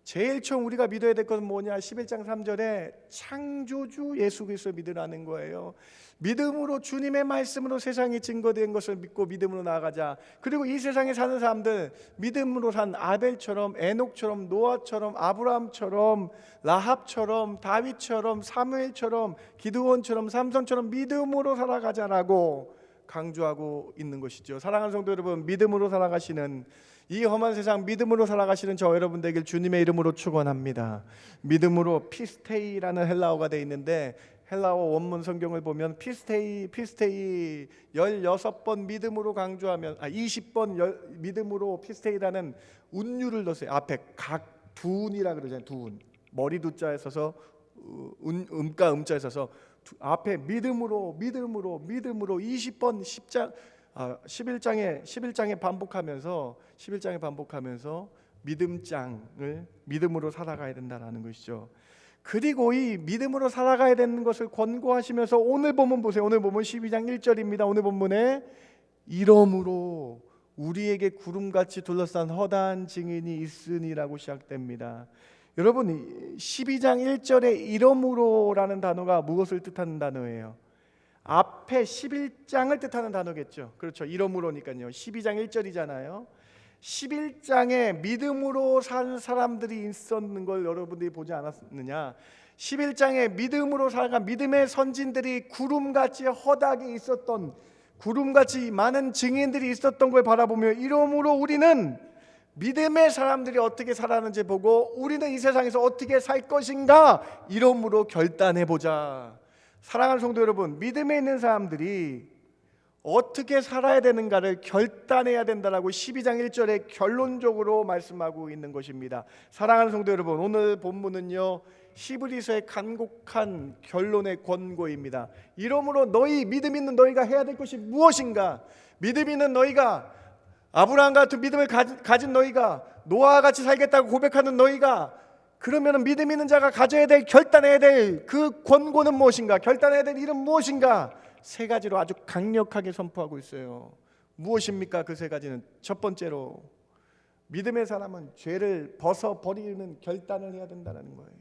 제일 처음 우리가 믿어야 될 것은 뭐냐? 11장 3절에 창조주 예수 그리스도 믿으라는 거예요. 믿음으로 주님의 말씀으로 세상에 증거된 것을 믿고 믿음으로 나아가자. 그리고 이 세상에 사는 사람들 믿음으로 산 아벨처럼, 에녹처럼, 노아처럼, 아브라함처럼, 라합처럼, 다윗처럼, 사무엘처럼, 기드온처럼, 삼손처럼 믿음으로 살아가자라고 강조하고 있는 것이죠. 사랑하는 성도 여러분, 믿음으로 살아가시는 이 험한 세상 믿음으로 살아가시는 저 여러분 되길 주님의 이름으로 축원합니다. 믿음으로 피스테이라는 헬라어가 되어 있는데 헬라어 원문 성경을 보면 피스테이 16번 믿음으로 강조하면 20번 믿음으로 피스테이라는 운율을 넣었어요. 앞에 각 두운이라 그러잖아요. 두운. 머리 두자에 써서 음자 음자에 써서 앞에 믿음으로 20번 11장에 반복하면서 믿음장을 믿음으로 살아가야 된다라는 것이죠. 그리고 이 믿음으로 살아가야 되는 것을 권고하시면서 오늘 본문 보세요. 오늘 본문 12장 1절입니다. 오늘 본문에 이러므로 우리에게 구름같이 둘러싼 허다한 증인이 있으니라고 시작됩니다. 여러분 12장 1절에 이러므로라는 단어가 무엇을 뜻하는 단어예요? 앞에 11장을 뜻하는 단어겠죠. 그렇죠. 이러므로니까요. 12장 1절이잖아요. 11장에 믿음으로 산 사람들이 있었는 걸 여러분들이 보지 않았느냐? 11장에 믿음으로 살아간 믿음의 선진들이 구름같이 허다하게 있었던, 구름같이 많은 증인들이 있었던 걸 바라보며 이러므로 우리는 믿음의 사람들이 어떻게 살았는지 보고 우리는 이 세상에서 어떻게 살 것인가 이러므로 결단해보자. 사랑하는 성도 여러분, 믿음에 있는 사람들이 어떻게 살아야 되는가를 결단해야 된다라고 12장 1절에 결론적으로 말씀하고 있는 것입니다. 사랑하는 성도 여러분, 오늘 본문은요 히브리서의 간곡한 결론의 권고입니다. 이러므로 너희 믿음 있는 너희가 해야 될 것이 무엇인가? 믿음 있는 너희가, 아브라함 같은 믿음을 가진 너희가, 노아와 같이 살겠다고 고백하는 너희가, 그러면 믿음 있는 자가 가져야 될, 결단해야 될 그 권고는 무엇인가? 결단해야 될 일은 무엇인가? 세 가지로 아주 강력하게 선포하고 있어요. 무엇입니까? 그 세 가지는 첫 번째로 믿음의 사람은 죄를 벗어버리는 결단을 해야 된다는 거예요.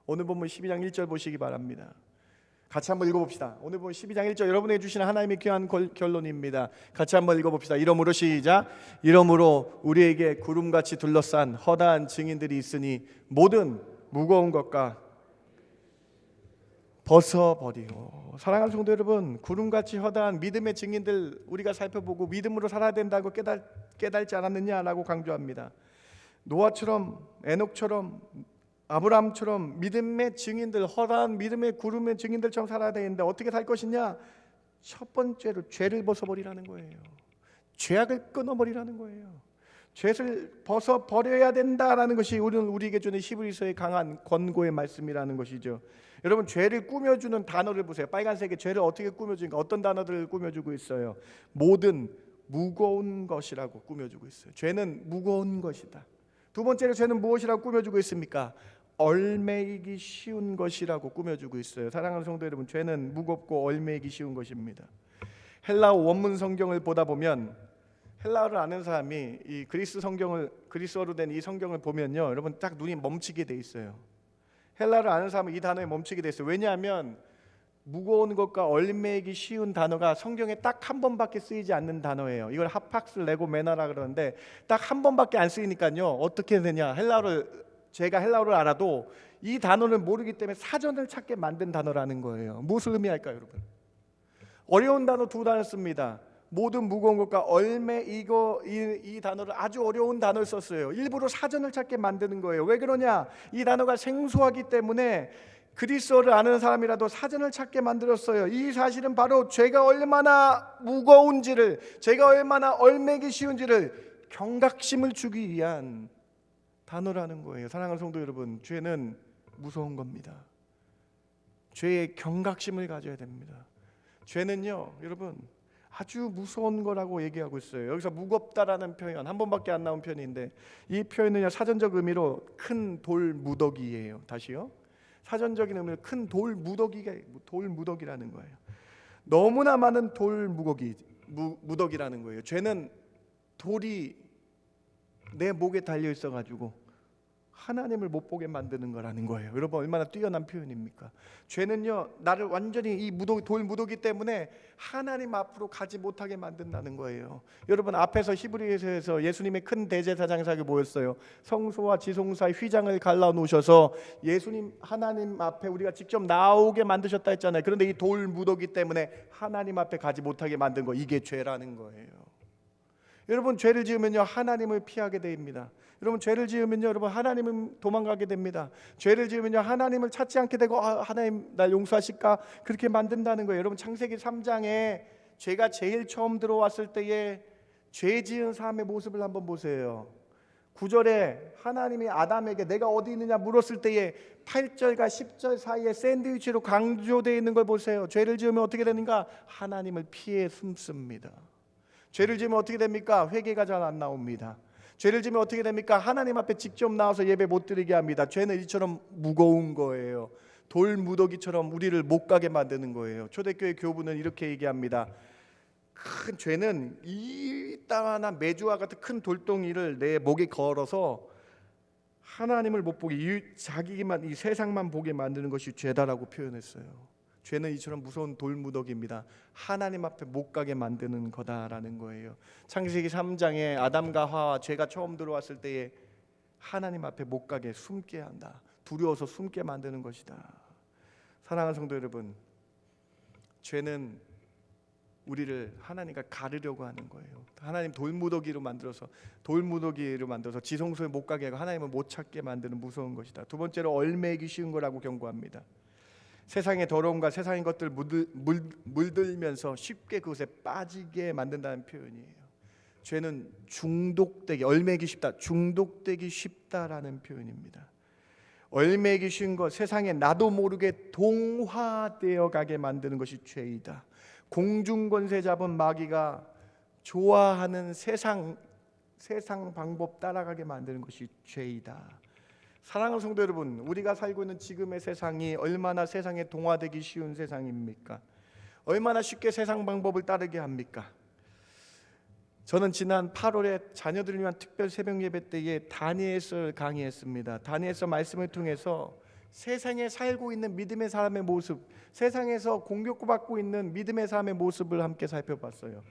오늘 본문 12장 1절 보시기 바랍니다. 같이 한번 읽어봅시다. 오늘 본문 12장 1절 여러분에게 주시는 하나님의 귀한 결론입니다. 같이 한번 읽어봅시다. 이러므로 시작. 이러므로 우리에게 구름같이 둘러싼 허다한 증인들이 있으니 모든 무거운 것과 벗어버리고. 사랑하는 성도 여러분, 구름같이 허다한 믿음의 증인들 우리가 살펴보고 믿음으로 살아야 된다고 깨달지 않았느냐라고 강조합니다. 노아처럼, 에녹처럼, 아브라함처럼 믿음의 증인들, 허다한 믿음의 구름의 증인들처럼 살아야 되는데 어떻게 살 것이냐? 첫 번째로 죄를 벗어버리라는 거예요. 죄악을 끊어버리라는 거예요. 죄를 벗어버려야 된다라는 것이 우리에게 주는 히브리서의 강한 권고의 말씀이라는 것이죠. 여러분, 죄를 꾸며주는 단어를 보세요. 빨간색에 죄를 어떻게 꾸며주니까 어떤 단어들을 꾸며주고 있어요? 모든 무거운 것이라고 꾸며주고 있어요. 죄는 무거운 것이다. 두 번째로 죄는 무엇이라고 꾸며주고 있습니까? 얼매이기 쉬운 것이라고 꾸며주고 있어요. 사랑하는 성도 여러분, 죄는 무겁고 얼매이기 쉬운 것입니다. 헬라어 원문 성경을 보다 보면, 헬라어를 아는 사람이 이 그리스어로 된 이 성경을 보면요, 여러분 딱 눈이 멈추게 돼 있어요. 헬라어를 아는 사람은 이 단어에 멈추게 돼 있어요. 왜냐하면 무거운 것과 얼매이기 쉬운 단어가 성경에 딱 한 번밖에 쓰이지 않는 단어예요. 이걸 하팍스 레고메나라 그러는데 딱 한 번밖에 안 쓰이니까요, 어떻게 되냐? 제가 헬라어를 알아도 이 단어를 모르기 때문에 사전을 찾게 만든 단어라는 거예요. 무엇을 의미할까요, 여러분? 어려운 단어 두 단어 씁니다. 모든 무거운 것과 얼매, 이 단어를 아주 어려운 단어를 썼어요. 일부러 사전을 찾게 만드는 거예요. 왜 그러냐? 이 단어가 생소하기 때문에 그리스어를 아는 사람이라도 사전을 찾게 만들었어요. 이 사실은 바로 죄가 얼마나 무거운지를, 죄가 얼마나 얼매기 쉬운지를 경각심을 주기 위한 단어라는 거예요. 사랑하는 성도 여러분, 죄는 무서운 겁니다. 죄의 경각심을 가져야 됩니다. 죄는요, 여러분 아주 무서운 거라고 얘기하고 있어요. 여기서 무겁다라는 표현 한 번밖에 안 나온 표현인데, 이 표현은요 사전적 의미로 큰 돌 무더기예요. 다시요. 사전적인 의미로 큰 돌 무더기라는 거예요. 너무나 많은 돌 무더기라는 거예요. 죄는 돌이 내 목에 달려 있어 가지고 하나님을 못 보게 만드는 거라는 거예요. 여러분, 얼마나 뛰어난 표현입니까? 죄는요, 나를 완전히 이 돌 무더기 때문에 하나님 앞으로 가지 못하게 만든다는 거예요. 여러분, 앞에서 히브리서에서 예수님의 큰 대제사장상에 모였어요. 성소와 지성소의 휘장을 갈라 놓으셔서 예수님 하나님 앞에 우리가 직접 나오게 만드셨다 했잖아요. 그런데 이 돌 무더기 때문에 하나님 앞에 가지 못하게 만든 거, 이게 죄라는 거예요. 여러분, 죄를 지으면요 하나님을 피하게 됩니다. 여러분, 죄를 지으면요 여러분 하나님은 도망가게 됩니다. 죄를 지으면요 하나님을 찾지 않게 되고, 하나님 날 용서하실까, 그렇게 만든다는 거예요. 여러분, 창세기 3장에 죄가 제일 처음 들어왔을 때에 죄 지은 사람의 모습을 한번 보세요. 9절에 하나님이 아담에게 내가 어디 있느냐 물었을 때에 8절과 10절 사이에 샌드위치로 강조되어 있는 걸 보세요. 죄를 지으면 어떻게 되는가? 하나님을 피해 숨습니다. 죄를 지으면 어떻게 됩니까? 회개가 잘 안 나옵니다. 죄를 지으면 어떻게 됩니까? 하나님 앞에 직접 나와서 예배 못 드리게 합니다. 죄는 이처럼 무거운 거예요. 돌 무더기처럼 우리를 못 가게 만드는 거예요. 초대교회 교부는 이렇게 얘기합니다. 큰 죄는 이따만한 메주와 같은 큰 돌덩이를 내 목에 걸어서 하나님을 못 보게, 자기만 이 세상만 보게 만드는 것이 죄다라고 표현했어요. 죄는 이처럼 무서운 돌무더기입니다. 하나님 앞에 못 가게 만드는 거다라는 거예요. 창세기 3장에 아담과 하와 죄가 처음 들어왔을 때에 하나님 앞에 못 가게 숨게 한다. 두려워서 숨게 만드는 것이다. 사랑하는 성도 여러분, 죄는 우리를 하나님과 가르려고 하는 거예요. 하나님 돌무더기로 만들어서 지성소에 못 가게 하고 하나님을 못 찾게 만드는 무서운 것이다. 두 번째로 얼매이기 쉬운 거라고 경고합니다. 세상의 더러움과 세상의 것들 물들면서 쉽게 그것에 빠지게 만든다는 표현이에요. 죄는 중독되기, 얼매기 쉽다, 중독되기 쉽다라는 표현입니다. 얼매기 쉬운 것, 세상에 나도 모르게 동화되어 가게 만드는 것이 죄이다. 공중권세 잡은 마귀가 좋아하는 세상 방법 따라가게 만드는 것이 죄이다. 사랑하는 성도 여러분, 우리가 살고 있는 지금의 세상이 얼마나 세상에 동화되기 쉬운 세상입니까? 얼마나 쉽게 세상 방법을 따르게 합니까? 저는 지난 8월에 자녀들을 위한 특별 새벽 예배 때에 다니엘서를 강의했습니다. 다니엘서 말씀을 통해서 세상에 살고 있는 믿음의 사람의 모습, 세상에서 공격받고 있는 믿음의 사람의 모습을 함께 살펴봤어요.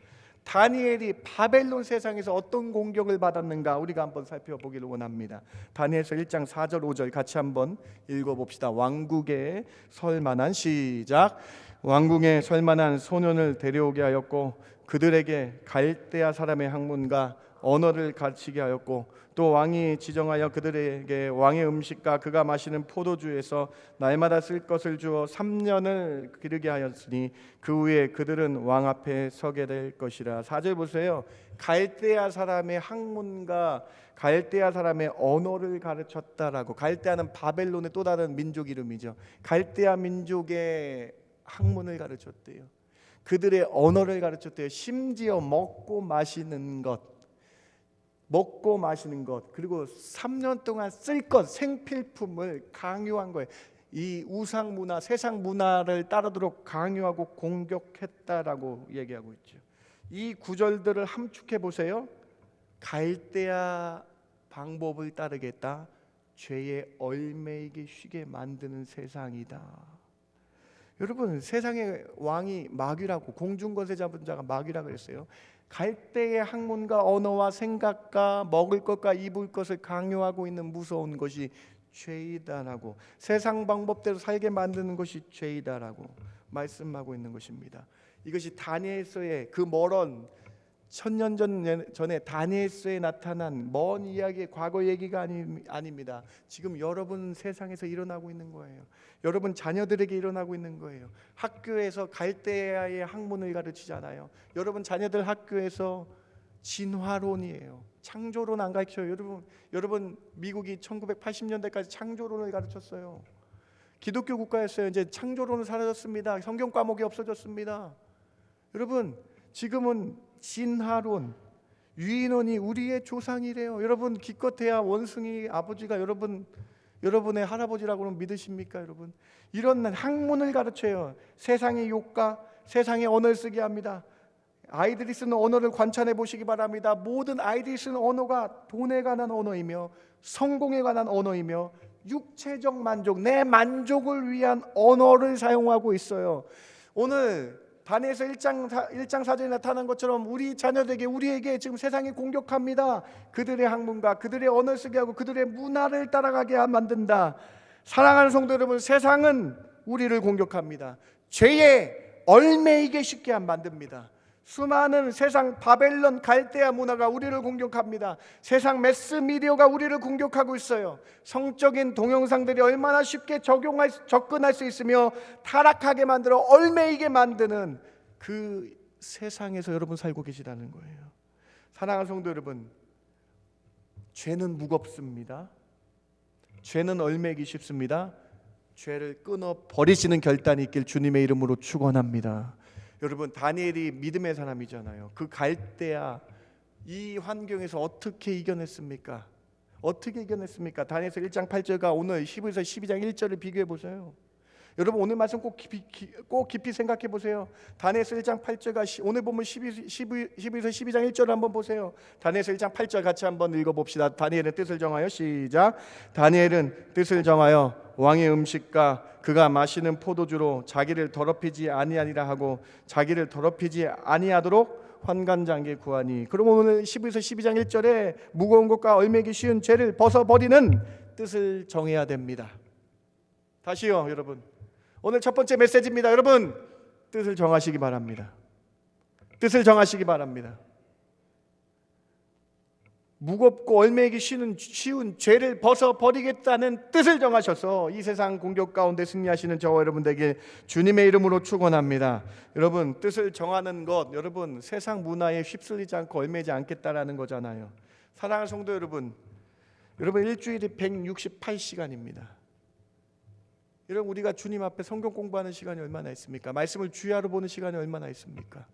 다니엘이 바벨론 세상에서 어떤 공격을 받았는가 우리가 한번 살펴보기를 원합니다. 다니엘서 1장 4절 5절 같이 한번 읽어봅시다. 왕국에 설만한 시작. 왕궁에 설만한 소년을 데려오게 하였고 그들에게 갈대아 사람의 학문과 언어를 가르치게 하였고 또 왕이 지정하여 그들에게 왕의 음식과 그가 마시는 포도주에서 날마다 쓸 것을 주어 3년을 기르게 하였으니 그 후에 그들은 왕 앞에 서게 될 것이라. 4절 보세요. 갈대아 사람의 학문과 갈대아 사람의 언어를 가르쳤다라고. 갈대아는 바벨론의 또 다른 민족 이름이죠. 갈대아 민족의 학문을 가르쳤대요. 그들의 언어를 가르쳤대요. 심지어 먹고 마시는 것, 그리고 3년 동안 쓸 것, 생필품을 강요한 거예요. 이 우상 문화, 세상 문화를 따르도록 강요하고 공격했다라고 얘기하고 있죠. 이 구절들을 함축해 보세요. 갈대아 방법을 따르겠다. 죄에 얼매이기 쉬게 만드는 세상이다. 여러분, 세상의 왕이 마귀라고, 공중권세 잡은 자가 마귀라고 그랬어요. 갈대의 학문과 언어와 생각과 먹을 것과 입을 것을 강요하고 있는 무서운 것이 죄이다라고, 세상 방법대로 살게 만드는 것이 죄이다라고 말씀하고 있는 것입니다. 이것이 다니엘서의 그 멀은 1000년 전에 다니엘서에 나타난 먼 이야기의 과거 얘기가 아닙니다. 지금 여러분 세상에서 일어나고 있는 거예요. 여러분 자녀들에게 일어나고 있는 거예요. 학교에서 갈대아의 학문을 가르치잖아요. 여러분 자녀들 학교에서 진화론이에요. 창조론 안 가르쳐요. 여러분 미국이 1980년대까지 창조론을 가르쳤어요. 기독교 국가였어요. 이제 창조론은 사라졌습니다. 성경 과목이 없어졌습니다. 여러분 지금은 진화론, 유인원이 우리의 조상이래요. 여러분 기껏해야 원숭이 아버지가 여러분의 할아버지라고 그러면 믿으십니까? 여러분 이런 학문을 가르쳐요. 세상의 욕과 세상의 언어를 쓰게 합니다. 아이들이 쓰는 언어를 관찰해 보시기 바랍니다. 모든 아이들이 쓰는 언어가 돈에 관한 언어이며 성공에 관한 언어이며 육체적 만족, 내 만족을 위한 언어를 사용하고 있어요. 오늘 다니엘서 1장 4절에 나타난 것처럼 우리 자녀들에게, 우리에게 지금 세상이 공격합니다. 그들의 학문과 그들의 언어를 쓰게 하고 그들의 문화를 따라가게 만든다. 사랑하는 성도 여러분, 세상은 우리를 공격합니다. 죄에 얼매이게 쉽게 만듭니다. 수많은 세상 바벨론 갈대아 문화가 우리를 공격합니다. 세상 매스미디어가 우리를 공격하고 있어요. 성적인 동영상들이 얼마나 쉽게 접근할 수 있으며 타락하게 만들어 얼매이게 만드는 그 세상에서 여러분 살고 계시다는 거예요. 사랑하는 성도 여러분, 죄는 무겁습니다. 죄는 얼매기 쉽습니다. 죄를 끊어 버리시는 결단이 있길 주님의 이름으로 축원합니다. 여러분, 다니엘이 믿음의 사람이잖아요. 그 갈대아 이 환경에서 어떻게 이겨냈습니까? 어떻게 이겨냈습니까? 다니엘서 1장 8절과 오늘 히브리서 12장 1절을 비교해 보세요. 여러분, 오늘 말씀 꼭 깊이 생각해 보세요. 다니엘서 1장 8절과 오늘 보면 히브리서 12장 1절을 한번 보세요. 다니엘서 1장 8절 같이 한번 읽어봅시다. 다니엘은 뜻을 정하여 시작. 다니엘은 뜻을 정하여 왕의 음식과 그가 마시는 포도주로 자기를 더럽히지 아니하니라 하고 자기를 더럽히지 아니하도록 환관장께 구하니. 그럼 오늘 히브리서 12장 1절에 무거운 것과 얼매기 쉬운 죄를 벗어버리는 뜻을 정해야 됩니다. 다시요, 여러분. 오늘 첫 번째 메시지입니다. 여러분, 뜻을 정하시기 바랍니다. 뜻을 정하시기 바랍니다. 무겁고 얼매기 쉬운 죄를 벗어버리겠다는 뜻을 정하셔서 이 세상 공격 가운데 승리하시는 저와 여러분들에게 주님의 이름으로 축원합니다. 여러분, 뜻을 정하는 것, 여러분 세상 문화에 휩쓸리지 않고 얼매지 않겠다라는 거잖아요. 사랑하는 성도 여러분, 일주일이 168시간입니다. 여러분, 우리가 주님 앞에 성경 공부하는 시간이 얼마나 있습니까? 말씀을 주야로 보는 시간이 얼마나 있습니까?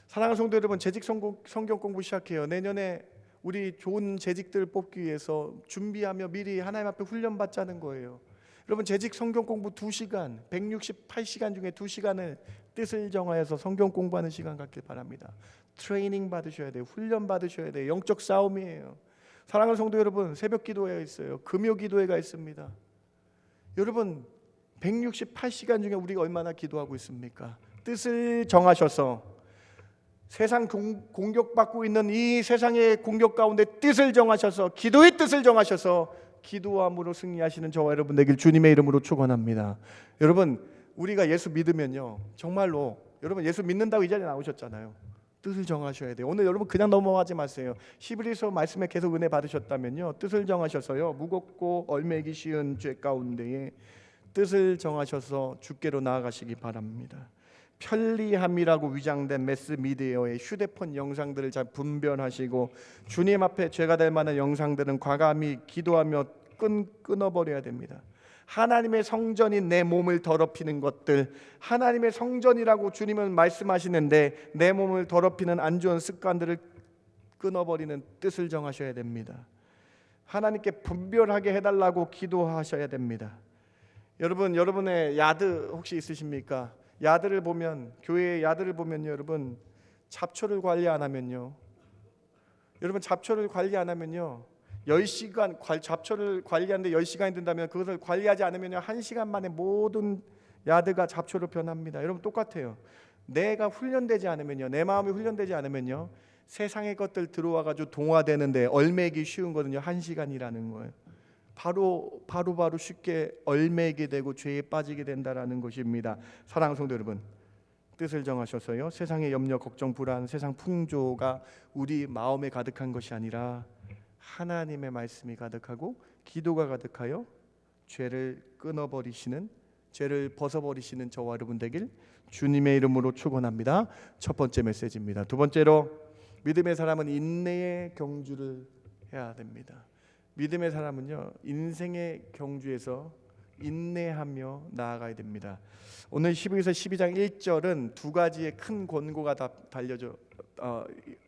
사랑하는 성도 여러분, 재직 성경 공부 시작해요. 내년에 우리 좋은 재직들을 뽑기 위해서 준비하며 미리 하나님 앞에 훈련받자는 거예요. 여러분, 재직 성경 공부 2시간, 168시간 중에 2시간을 뜻을 정하여서 성경 공부하는 시간 갖길 바랍니다. 트레이닝 받으셔야 돼요. 훈련 받으셔야 돼요. 영적 싸움이에요. 사랑하는 성도 여러분, 새벽 기도회가 있어요. 금요 기도회가 있습니다. 여러분, 168시간 중에 우리가 얼마나 기도하고 있습니까? 뜻을 정하셔서 세상 공격받고 있는 이 세상의 공격 가운데 뜻을 정하셔서, 기도의 뜻을 정하셔서 기도함으로 승리하시는 저와 여러분 되길 주님의 이름으로 축원합니다. 여러분, 우리가 예수 믿으면요, 정말로 여러분 예수 믿는다고 이 자리에 나오셨잖아요. 뜻을 정하셔야 돼요. 오늘 여러분 그냥 넘어가지 마세요. 히브리서 말씀에 계속 은혜 받으셨다면요, 뜻을 정하셔서요, 무겁고 얼매기 쉬운 죄 가운데에 뜻을 정하셔서 주께로 나아가시기 바랍니다. 편리함이라고 위장된 매스미디어의 휴대폰 영상들을 잘 분별하시고 주님 앞에 죄가 될 만한 영상들은 과감히 기도하며 끊어버려야 됩니다. 하나님의 성전인 내 몸을 더럽히는 것들, 하나님의 성전이라고 주님은 말씀하시는데 내 몸을 더럽히는 안 좋은 습관들을 끊어버리는 뜻을 정하셔야 됩니다. 하나님께 분별하게 해달라고 기도하셔야 됩니다. 여러분, 여러분의 야드 혹시 있으십니까? 야드를 보면, 교회의 야드를 보면요, 여러분 잡초를 관리 안 하면요, 여러분 잡초를 관리 안 하면요, 10시간 잡초를 관리하는데 10시간이 든다면 그것을 관리하지 않으면요, 1시간 만에 모든 야드가 잡초로 변합니다. 여러분, 똑같아요. 내가 훈련되지 않으면요, 내 마음이 훈련되지 않으면요, 세상의 것들 들어와 가지고 동화되는데 얼매기 쉬운 거는요, 1시간이라는 거예요. 바로 쉽게 얼매게 되고 죄에 빠지게 된다라는 것입니다. 사랑하는 성도 여러분, 뜻을 정하셔서요, 세상의 염려, 걱정, 불안, 세상 풍조가 우리 마음에 가득한 것이 아니라 하나님의 말씀이 가득하고 기도가 가득하여 죄를 끊어버리시는, 죄를 벗어버리시는 저와 여러분 되길 주님의 이름으로 축원합니다. 첫 번째 메시지입니다. 두 번째로, 믿음의 사람은 인내의 경주를 해야 됩니다. 믿음의 사람은요, 인생의 경주에서 인내하며 나아가야 됩니다. 오늘 히브리서 12장 1절은 두 가지의 큰 권고가 다 달려져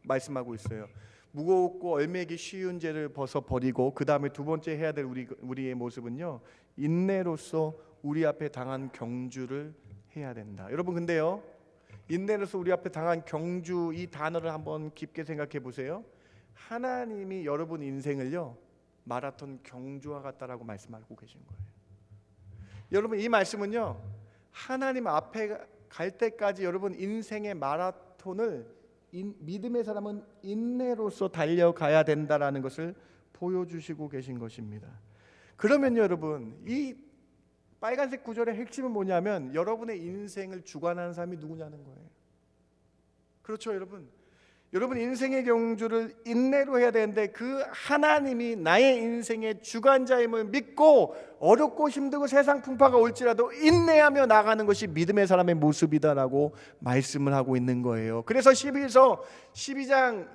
말씀하고 있어요. 무겁고 얼매기 쉬운 죄를 벗어버리고 그 다음에 두 번째 해야 될 우리의 모습은요, 인내로서 우리 앞에 당한 경주를 해야 된다. 여러분, 근데요, 인내로서 우리 앞에 당한 경주, 이 단어를 한번 깊게 생각해 보세요. 하나님이 여러분 인생을요, 마라톤 경주와 같다라고 말씀하고 계신 거예요. 여러분, 이 말씀은요, 하나님 앞에 갈 때까지 여러분 인생의 마라톤을 믿음의 사람은 인내로서 달려가야 된다라는 것을 보여주시고 계신 것입니다. 그러면 여러분, 이 빨간색 구절의 핵심은 뭐냐면 여러분의 인생을 주관하는 사람이 누구냐는 거예요. 그렇죠, 여러분? 여러분, 인생의 경주를 인내로 해야 되는데 그 하나님이 나의 인생의 주관자임을 믿고 어렵고 힘들고 세상 풍파가 올지라도 인내하며 나가는 것이 믿음의 사람의 모습이다라고 말씀을 하고 있는 거예요. 그래서 12장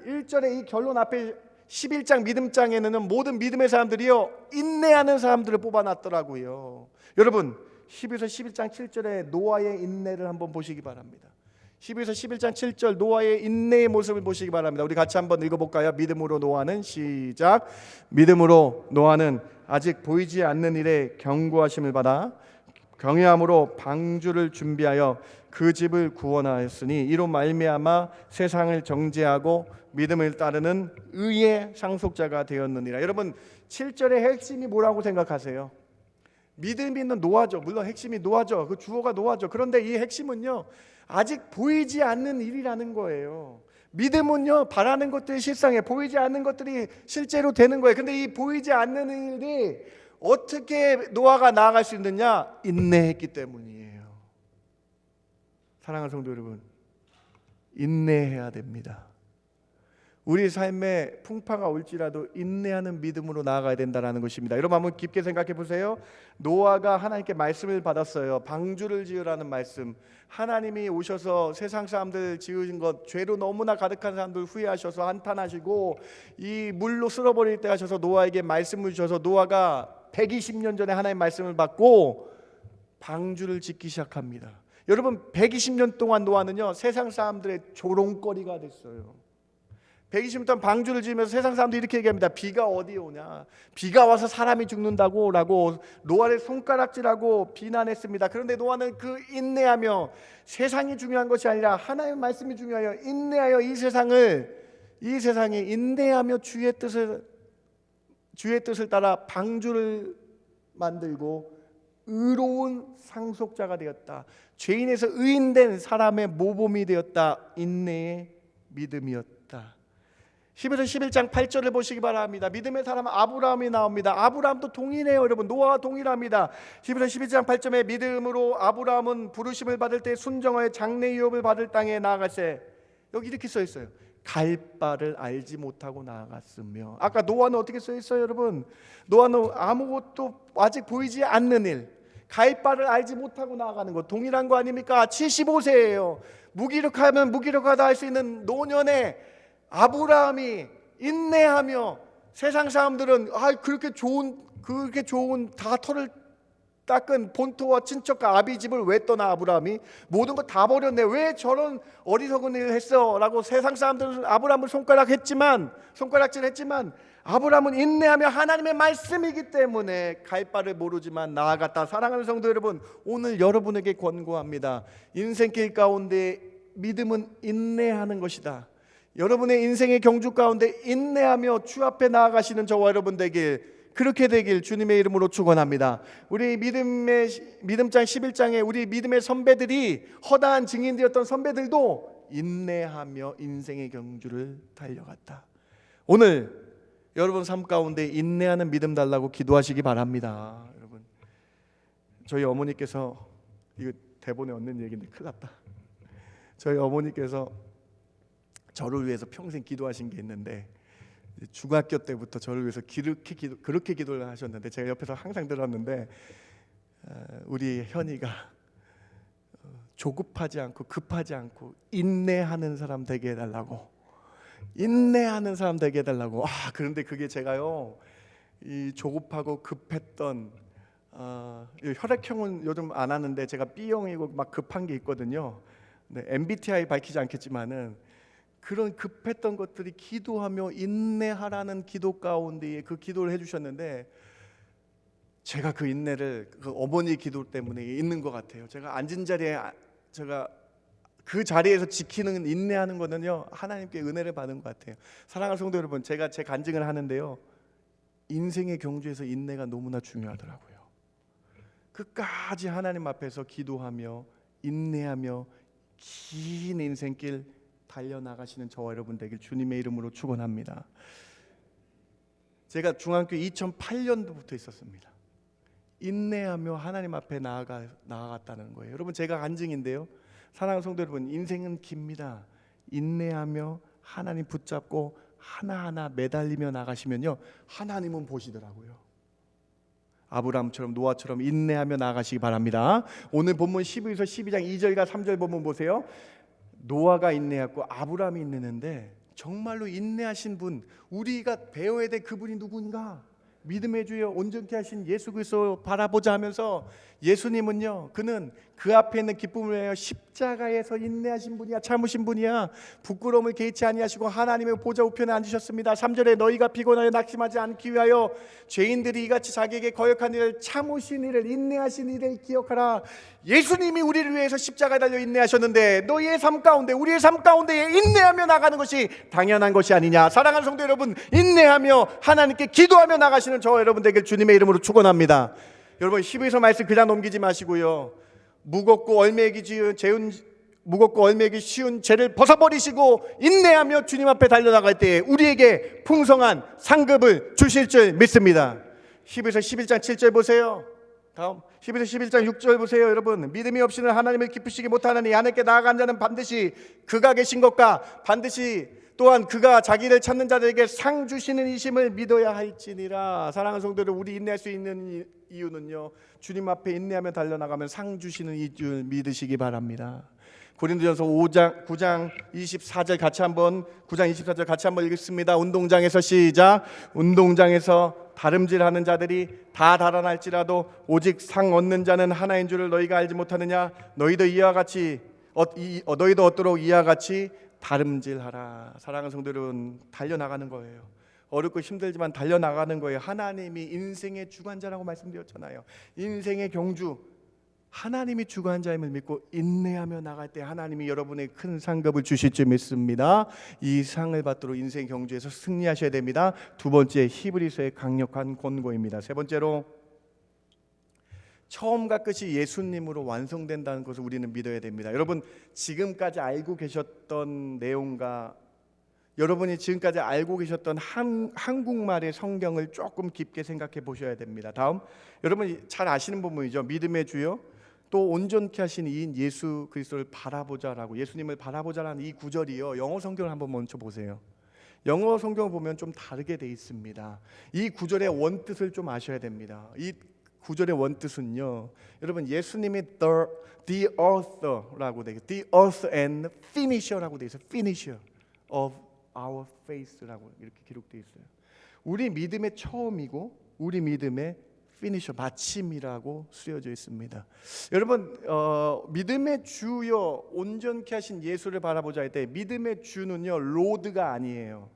1절의 이 결론 앞에 11장 믿음장에는 모든 믿음의 사람들이요 인내하는 사람들을 뽑아놨더라고요. 여러분 12서 11장 7절에 노아의 인내를 한번 보시기 바랍니다. 12서 11장 7절 노아의 인내의 모습을 보시기 바랍니다. 우리 같이 한번 읽어볼까요? 믿음으로 노아는 시작. 믿음으로 노아는 아직 보이지 않는 일에 경고하심을 받아 경외함으로 방주를 준비하여 그 집을 구원하였으니 이로 말미암아 세상을 정죄하고 믿음을 따르는 의의 상속자가 되었느니라. 여러분 7절의 핵심이 뭐라고 생각하세요? 믿음이 있는 노아죠. 물론 핵심이 노아죠. 그 주어가 노아죠. 그런데 이 핵심은요 아직 보이지 않는 일이라는 거예요. 믿음은요 바라는 것들이 실상에 보이지 않는 것들이 실제로 되는 거예요. 근데 이 보이지 않는 일이 어떻게 노아가 나아갈 수 있느냐? 인내했기 때문이에요. 사랑하는 성도 여러분, 인내해야 됩니다. 우리 삶에 풍파가 올지라도 인내하는 믿음으로 나아가야 된다는 것입니다. 여러분 한번 깊게 생각해 보세요. 노아가 하나님께 말씀을 받았어요. 방주를 지으라는 말씀. 하나님이 오셔서 세상 사람들 지으신 것 죄로 너무나 가득한 사람들 후회하셔서 한탄하시고 이 물로 쓸어버릴 때 하셔서 노아에게 말씀을 주셔서 노아가 120년 전에 하나님의 말씀을 받고 방주를 짓기 시작합니다. 여러분 120년 동안 노아는요 세상 사람들의 조롱거리가 됐어요. 120년 동안 방주를 지으면서 세상 사람들이 이렇게 얘기합니다. 비가 어디 오냐, 비가 와서 사람이 죽는다고 라고 노아를 손가락질하고 비난했습니다. 그런데 노아는 그 인내하며 세상이 중요한 것이 아니라 하나님의 말씀이 중요하여 인내하여 이 세상에 인내하며 주의 뜻을 따라 방주를 만들고 의로운 상속자가 되었다. 죄인에서 의인된 사람의 모범이 되었다. 인내의 믿음이었다. 11서 11장 8절을 보시기 바랍니다. 믿음의 사람 아브라함이 나옵니다. 아브라함도 동일해요. 여러분 노아와 동일합니다. 11서 11장 8절에 믿음으로 아브라함은 부르심을 받을 때 순정하여 장래 유업을 받을 땅에 나아갔세. 여기 이렇게 써 있어요. 갈 바를 알지 못하고 나아갔으며. 아까 노아는 어떻게 써 있어요 여러분? 노아는 아무것도 아직 보이지 않는 일, 갈 바를 알지 못하고 나아가는 것 동일한 거 아닙니까? 75세예요. 무기력하면 무기력하다 할 수 있는 노년에 아브라함이 인내하며 세상 사람들은 그렇게 좋은 다 털을 닦은 본토와 친척과 아비 집을 왜 떠나 아브라함이 모든 거 다 버렸네 왜 저런 어리석은 일을 했어 라고 세상 사람들은 아브라함을 손가락질했지만 아브라함은 인내하며 하나님의 말씀이기 때문에 갈 바를 모르지만 나아갔다. 사랑하는 성도 여러분 오늘 여러분에게 권고합니다. 인생길 가운데 믿음은 인내하는 것이다. 여러분의 인생의 경주 가운데 인내하며 주 앞에 나아가시는 저와 여러분 그렇게 되길 주님의 이름으로 축원합니다. 우리 믿음장 11장에 우리 믿음의 선배들이 허다한 증인되었던 선배들도 인내하며 인생의 경주를 달려갔다. 오늘 여러분 삶 가운데 인내하는 믿음 달라고 기도하시기 바랍니다. 여러분 저희 어머니께서 이거 대본에 없는 얘기인데 큰일 났다. 저희 어머니께서 저를 위해서 평생 기도하신 게 있는데 중학교 때부터 저를 위해서 그렇게 기도를 하셨는데 제가 옆에서 항상 들었는데 우리 현이가 조급하지 않고 급하지 않고 인내하는 사람 되게 해달라고 그런데 그게 제가요 이 조급하고 급했던 혈액형은 요즘 안 하는데 제가 B형이고 막 급한 게 있거든요. 네, MBTI 밝히지 않겠지만은 그런 급했던 것들이 기도하며 인내하라는 기도 가운데 그 기도를 해주셨는데 제가 그 인내를 그 어머니 기도 때문에 있는 것 같아요. 제가 앉은 자리에 제가 그 자리에서 지키는 인내하는 거는요 하나님께 은혜를 받은 것 같아요. 사랑하는 성도 여러분 제가 제 간증을 하는데요 인생의 경주에서 인내가 너무나 중요하더라고요. 끝까지 하나님 앞에서 기도하며 인내하며 긴 인생길 달려나가시는 저와 여러분 되길 주님의 이름으로 축원합니다. 제가 중학교 2008년도부터 있었습니다. 인내하며 하나님 앞에 나아갔다는 거예요. 여러분 제가 간증인데요. 사랑하는 성도 여러분 인생은 깁니다. 인내하며 하나님 붙잡고 하나하나 매달리며 나가시면요 하나님은 보시더라고요. 아브라함처럼 노아처럼 인내하며 나아가시기 바랍니다. 오늘 본문 12서 12장 2절과 3절 본문 보세요. 노아가 인내했고 아브라함이 인내했는데 정말로 인내하신 분, 우리가 배워야 될 그분이 누군가? 믿음의 주여 온전케 하신 예수 그리스도 바라보자 하면서 예수님은요, 그는 그 앞에 있는 기쁨을 위하여 십자가에서 인내하신 분이야, 참으신 분이야. 부끄러움을 개의치 아니하시고 하나님의 보좌 우편에 앉으셨습니다. 3절에 너희가 피곤하여 낙심하지 않기 위하여 죄인들이 이같이 자기에게 거역한 일을 참으신 일을 인내하신 일을 기억하라. 예수님이 우리를 위해서 십자가에 달려 인내하셨는데 너희의 삶 가운데, 우리의 삶 가운데 인내하며 나가는 것이 당연한 것이 아니냐. 사랑하는 성도 여러분, 인내하며 하나님께 기도하며 나가시는 저 여러분 되길 주님의 이름으로 축원합니다. 여러분 12서 말씀 그냥 넘기지 마시고요, 무겁고 얼매기 쉬운 죄를 벗어버리시고 인내하며 주님 앞에 달려나갈 때에 우리에게 풍성한 상급을 주실 줄 믿습니다. 12서 11장 7절 보세요. 다음 12서 11장 6절 보세요. 여러분, 믿음이 없이는 하나님을 기쁘시게 못하느니 하나님께 나아간 자는 반드시 그가 계신 것과 반드시 또한 그가 자기를 찾는 자들에게 상 주시는 이심을 믿어야 할지니라. 사랑하는 성도들, 우리 인내할 수 있는 이유는요, 주님 앞에 인내하며 달려나가면 상 주시는 이줄 믿으시기 바랍니다. 고린도전서 9장 24절 같이 한번 읽겠습니다. 운동장에서 시작. 운동장에서 다름질하는 자들이 다 달아날지라도 오직 상 얻는 자는 하나인 줄을 너희가 알지 못하느냐. 너희도 얻도록 이와 같이 다름질하라. 사랑하는 성도들은 달려나가는 거예요. 어렵고 힘들지만 달려나가는 거예요. 하나님이 인생의 주관자라고 말씀드렸잖아요. 인생의 경주, 하나님이 주관자임을 믿고 인내하며 나갈 때 하나님이 여러분의 큰 상급을 주실 줄 믿습니다. 이 상을 받도록 인생 경주에서 승리하셔야 됩니다. 두 번째, 히브리서의 강력한 권고입니다. 세 번째로, 처음과 끝이 예수님으로 완성된다는 것을 우리는 믿어야 됩니다. 여러분, 지금까지 알고 계셨던 내용과 여러분이 지금까지 알고 계셨던 한국말의 성경을 조금 깊게 생각해 보셔야 됩니다. 다음, 여러분이 잘 아시는 부분이죠. 믿음의 주요 또 온전케 하신 이인 예수 그리스도를 바라보자라고, 예수님을 바라보자라는 이 구절이요, 영어 성경을 한번 먼저 보세요. 영어 성경을 보면 좀 다르게 돼 있습니다. 이 구절의 원뜻을 좀 아셔야 됩니다. 이 구절의 원뜻은요, 여러분, 예수님이 the author라고 돼 있어요. The author and finisher라고 돼 있어요. Finisher of our faith라고 이렇게 기록되어 있어요. 우리 믿음의 처음이고 우리 믿음의 finisher, 마침이라고 쓰여져 있습니다. 여러분, 믿음의 주여 온전케 하신 예수를 바라보자 할 때 믿음의 주는요, 로드가 아니에요.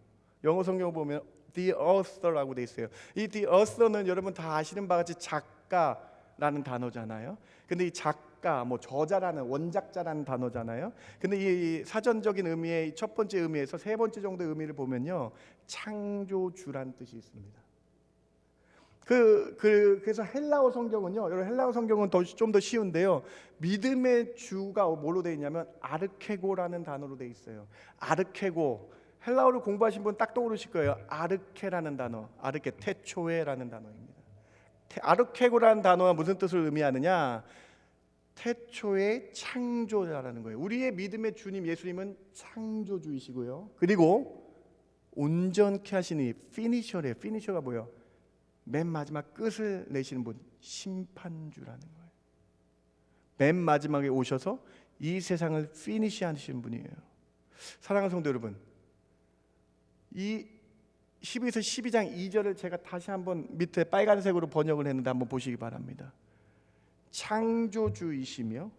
영어 성경 보면 the author라고 돼 있어요. 이 the author는 여러분 다 아시는 바와 같이 작가라는 단어잖아요. 근데 이 작가, 저자라는, 원작자라는 단어잖아요. 근데 이 사전적인 의미의 첫 번째 의미에서 세 번째 정도의 의미를 보면요, 창조주란 뜻이 있습니다. 그래서 헬라어 성경은요, 여러분, 헬라어 성경은 좀 더 쉬운데요, 믿음의 주가 뭐로 되어 있냐면 아르케고라는 단어로 되어 있어요. 아르케고, 헬라어를 공부하신 분 딱 떠오르실 거예요. 아르케라는 단어, 아르케, 태초에라는 단어입니다. 아르케고라는 단어가 무슨 뜻을 의미하느냐? 태초의 창조자라는 거예요. 우리의 믿음의 주님 예수님은 창조주이시고요, 그리고 온전케 하시니 피니셔래요. 피니셔가 뭐예요? 맨 마지막 끝을 내시는 분, 심판주라는 거예요. 맨 마지막에 오셔서 이 세상을 피니시 하시는 분이에요. 사랑하는 성도 여러분, 이 12서 12장 2절을 제가 다시 한번 밑에 빨간색으로 번역을 했는데 한번 보시기 바랍니다. 창조주이시며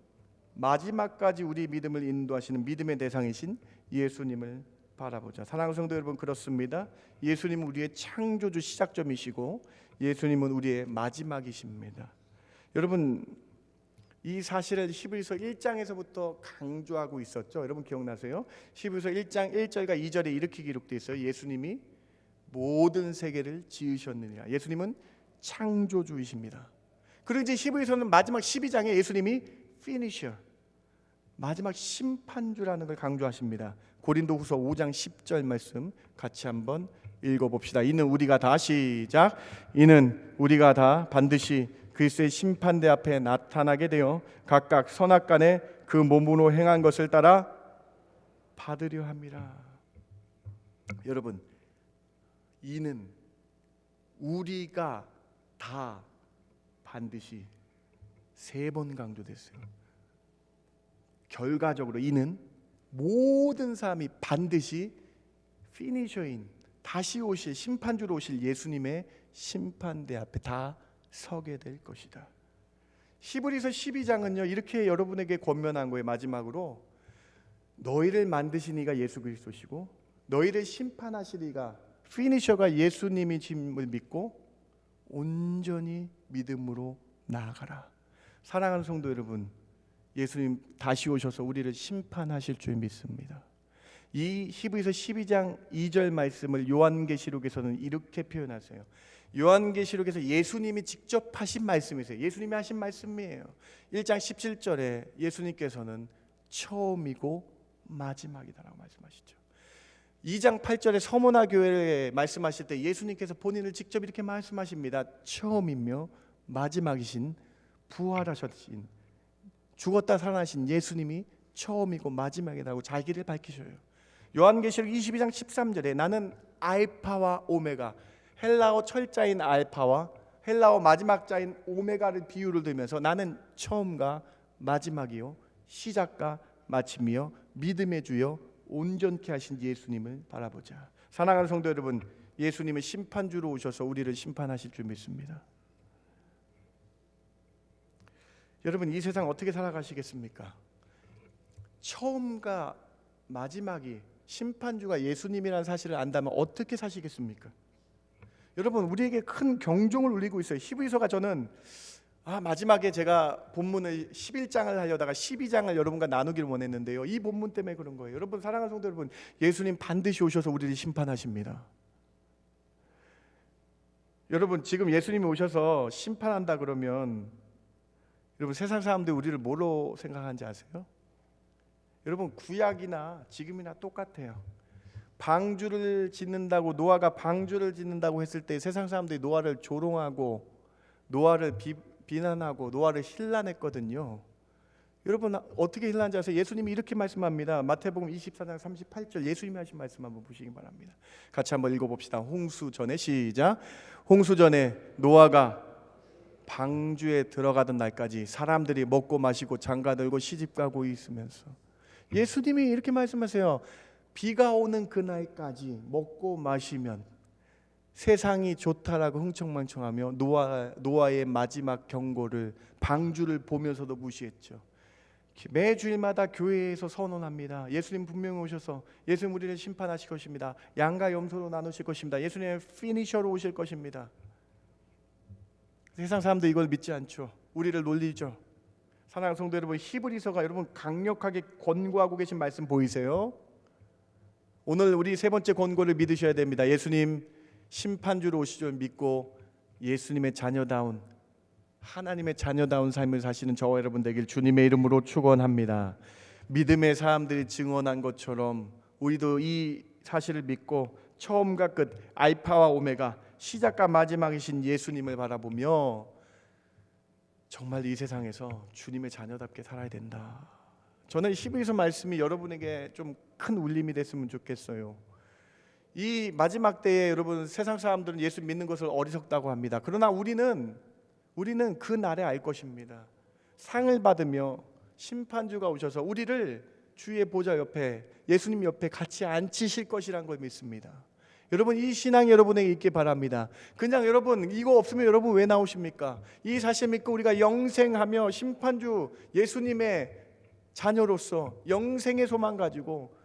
마지막까지 우리 믿음을 인도하시는 믿음의 대상이신 예수님을 바라보자. 사랑하는 성도 여러분, 그렇습니다. 예수님은 우리의 창조주 시작점이시고 예수님은 우리의 마지막이십니다. 여러분, 이 사실을 히브리서 1장에서부터 강조하고 있었죠. 여러분 기억나세요? 히브리서 1장 1절과 2절에 이렇게 기록되어 있어요. 예수님이 모든 세계를 지으셨느니라. 예수님은 창조주이십니다. 그리고 이제 히브리서는 마지막 12장에 예수님이 finisher, 마지막 심판주라는 걸 강조하십니다. 고린도후서 5장 10절 말씀 같이 한번 읽어봅시다. 이는 우리가 다, 시작. 이는 우리가 다 반드시 그리스도의 심판대 앞에 나타나게 되어 각각 선악간에 그 몸으로 행한 것을 따라 받으려 함이라. 여러분, 이는 우리가 다 반드시 3번 강조됐어요. 결과적으로 이는 모든 사람이 반드시 피니셔인 다시 오실 심판주로 오실 예수님의 심판대 앞에 다 서게 될 것이다. 히브리서 12장은요 이렇게 여러분에게 권면한 거예요. 마지막으로 너희를 만드신 이가 예수 그리스도시고 너희를 심판하실 이가 피니셔가 예수님이 짐을 믿고 온전히 믿음으로 나아가라. 사랑하는 성도 여러분, 예수님 다시 오셔서 우리를 심판하실 줄 믿습니다. 이 히브리서 12장 2절 말씀을 요한계시록에서는 이렇게 표현하세요. 요한계시록에서 예수님이 직접 하신 말씀이세요. 예수님이 하신 말씀이에요. 1장 17절에 예수님께서는 처음이고 마지막이다라고 말씀하시죠. 2장 8절에 서머나 교회에 말씀하실 때 예수님께서 본인을 직접 이렇게 말씀하십니다. 처음이며 마지막이신 부활하신 죽었다 살아나신 예수님이 처음이고 마지막이라고 자기를 밝히셔요. 요한계시록 22장 13절에 나는 알파와 오메가, 헬라어 철자인 알파와 헬라어 마지막 자인 오메가를 비유를 들면서 나는 처음과 마지막이요 시작과 마침이요 믿음의 주요 온전케 하신 예수님을 바라보자. 사랑하는 성도 여러분, 예수님은 심판주로 오셔서 우리를 심판하실 줄 믿습니다. 여러분 이 세상 어떻게 살아가시겠습니까? 처음과 마지막이 심판주가 예수님이라는 사실을 안다면 어떻게 사시겠습니까? 여러분 우리에게 큰 경종을 울리고 있어요. 히브리서가 저는 마지막에 제가 본문을 11장을 하려다가 12장을 여러분과 나누기를 원했는데요. 이 본문 때문에 그런 거예요. 여러분 사랑하는 성도 여러분, 예수님 반드시 오셔서 우리를 심판하십니다. 여러분 지금 예수님이 오셔서 심판한다 그러면 여러분 세상 사람들 우리를 뭐로 생각하는지 아세요? 여러분 구약이나 지금이나 똑같아요. 방주를 짓는다고 노아가 방주를 짓는다고 했을 때 세상 사람들이 노아를 조롱하고 노아를 비난하고 노아를 힐난했거든요. 여러분 어떻게 힐난지 아세요? 예수님이 이렇게 말씀합니다. 마태복음 24장 38절 예수님이 하신 말씀 한번 보시기 바랍니다. 같이 한번 읽어봅시다. 홍수 전에 시작. 홍수 전에 노아가 방주에 들어가던 날까지 사람들이 먹고 마시고 장가들고 시집가고 있으면서 예수님이 이렇게 말씀하세요. 비가 오는 그날까지 먹고 마시면 세상이 좋다라고 흥청망청하며 노아의 마지막 경고를 방주를 보면서도 무시했죠. 매 주일마다 교회에서 선언합니다. 예수님 분명히 오셔서 예수님 우리를 심판하실 것입니다. 양과 염소로 나누실 것입니다. 예수님은 피니셔로 오실 것입니다. 세상 사람들 이걸 믿지 않죠. 우리를 놀리죠. 사랑하는 성도 여러분, 히브리서가 여러분 강력하게 권고하고 계신 말씀 보이세요? 오늘 우리 세 번째 권고를 믿으셔야 됩니다. 예수님 심판주로 오실 줄 믿고 예수님의 자녀다운 하나님의 자녀다운 삶을 사시는 저와 여러분 되길 주님의 이름으로 축원합니다. 믿음의 사람들이 증언한 것처럼 우리도 이 사실을 믿고 처음과 끝 알파와 오메가 시작과 마지막이신 예수님을 바라보며 정말 이 세상에서 주님의 자녀답게 살아야 된다. 저는 히브리서 말씀이 여러분에게 좀 큰 울림이 됐으면 좋겠어요. 이 마지막 때에 여러분 세상 사람들은 예수 믿는 것을 어리석다고 합니다. 그러나 우리는 그 날에 알 것입니다. 상을 받으며 심판주가 오셔서 우리를 주의 보좌 옆에 예수님 옆에 같이 앉히실 것이라는 걸 믿습니다. 여러분 이 신앙이 여러분에게 있길 바랍니다. 그냥 여러분 이거 없으면 여러분 왜 나오십니까? 이 사실 믿고 우리가 영생하며 심판주 예수님의 자녀로서 영생의 소망 가지고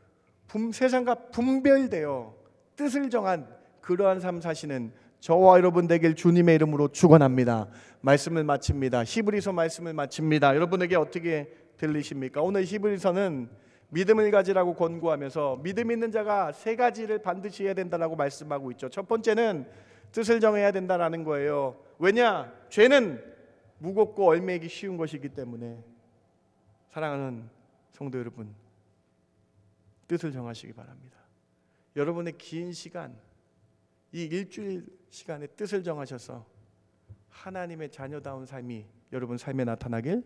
세상과 분별되어 뜻을 정한 그러한 삶 사시는 저와 여러분 되길 주님의 이름으로 축원합니다. 말씀을 마칩니다. 히브리서 말씀을 마칩니다. 여러분에게 어떻게 들리십니까? 오늘 히브리서는 믿음을 가지라고 권고하면서 믿음 있는 자가 세 가지를 반드시 해야 된다라고 말씀하고 있죠. 첫 번째는 뜻을 정해야 된다라는 거예요. 왜냐? 죄는 무겁고 얽매이기 쉬운 것이기 때문에 사랑하는 성도 여러분, 뜻을 정하시기 바랍니다. 여러분의 긴 시간, 이 일주일 시간에 뜻을 정하셔서 하나님의 자녀다운 삶이 여러분 삶에 나타나길,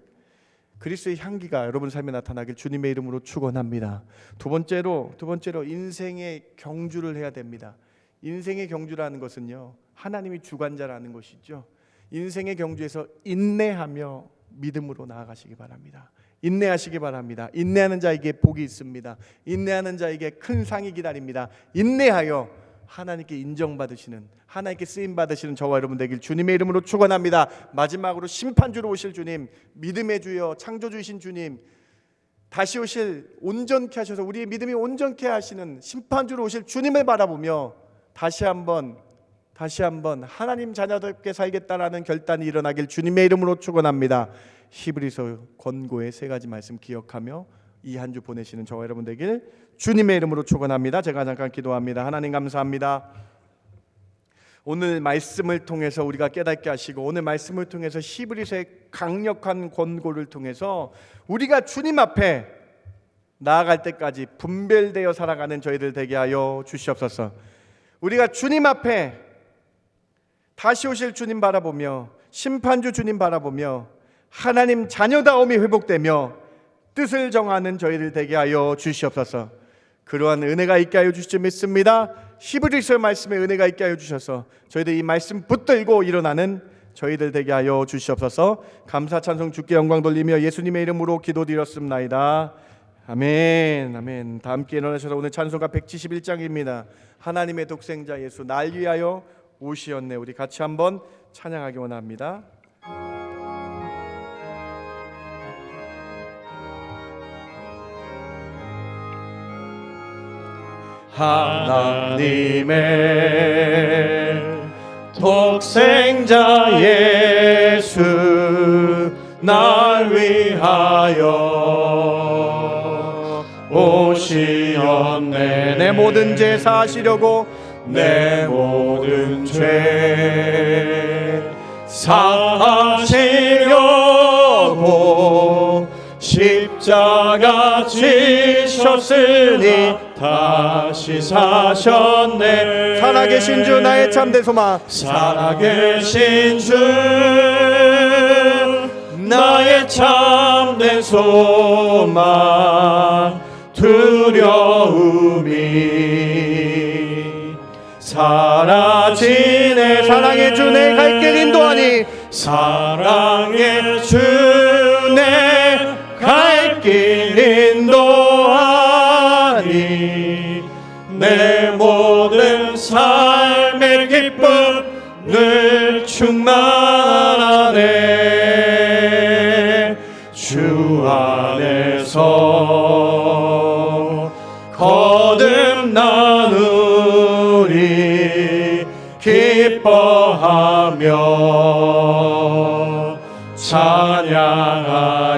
그리스도의 향기가 여러분 삶에 나타나길 주님의 이름으로 축원합니다. 두 번째로 인생의 경주를 해야 됩니다. 인생의 경주라는 것은요, 하나님이 주관자라는 것이죠. 인생의 경주에서 인내하며 믿음으로 나아가시기 바랍니다. 인내하시기 바랍니다. 인내하는 자에게 복이 있습니다. 인내하는 자에게 큰 상이 기다립니다. 인내하여 하나님께 인정받으시는, 하나님께 쓰임받으시는 저와 여러분 되길 주님의 이름으로 축원합니다. 마지막으로 심판주로 오실 주님, 믿음의 주여 창조주이신 주님, 다시 오실 온전케 하셔서 우리의 믿음이 온전케 하시는 심판주로 오실 주님을 바라보며 다시 한번 하나님 자녀답게 살겠다라는 결단이 일어나길 주님의 이름으로 축원합니다. 히브리서 권고의 세 가지 말씀 기억하며 이 한 주 보내시는 저와 여러분 되길 주님의 이름으로 축원합니다. 제가 잠깐 기도합니다. 하나님 감사합니다. 오늘 말씀을 통해서 우리가 깨닫게 하시고 오늘 말씀을 통해서 히브리서의 강력한 권고를 통해서 우리가 주님 앞에 나아갈 때까지 분별되어 살아가는 저희들 되게 하여 주시옵소서. 우리가 주님 앞에 다시 오실 주님 바라보며 심판주 주님 바라보며 하나님 자녀다움이 회복되며 뜻을 정하는 저희들 되게 하여 주시옵소서. 그러한 은혜가 있게 하여 주실 줄 믿습니다. 히브리서 말씀에 은혜가 있게 하여 주셔서 저희들 이 말씀 붙들고 일어나는 저희들 되게 하여 주시옵소서. 감사 찬송 주께 영광 돌리며 예수님의 이름으로 기도드렸습나이다. 아멘. 아멘. 다 함께 일어나셔서 오늘 찬송가 171장입니다. 하나님의 독생자 예수 날 위하여 오시었네. 우리 같이 한번 찬양하기 원합니다. 하나님의 독생자 예수 날 위하여 오시었네. 내 모든 죄 사하시려고 내 모든 죄 사하시려고 십자가 지셨으니 다시 사셨네. 살아계신 주 나의 참된 소망, 살아계신 주 나의 참된 소망, 두려움이 사라지네. 사랑의 주 내 갈 길 인도하니, 사랑의 주 내 갈 길 인도하니, 내 모든 삶의 기쁨 늘 충만하네. 주 안에서 거듭나누리 기뻐하며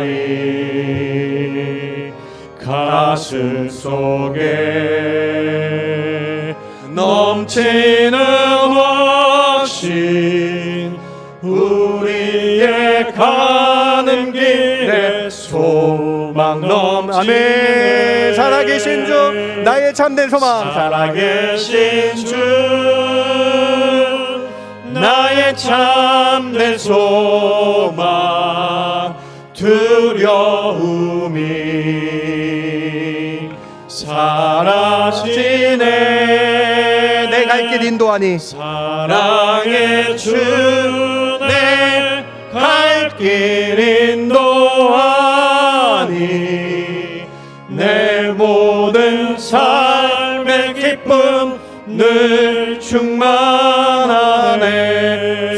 찬양하리. 가슴 속에 넘치는 확신, 우리의 가는 길에 소망 넘치네. 아멘. 살아계신 주 나의 참된 소망, 살아계신 주 나의 참된 소망, 두려움이 사라지네. 내 갈 길 인도하니, 사랑의 주 내 갈 길 인도하니, 내 모든 삶의 기쁨 늘 충만하네.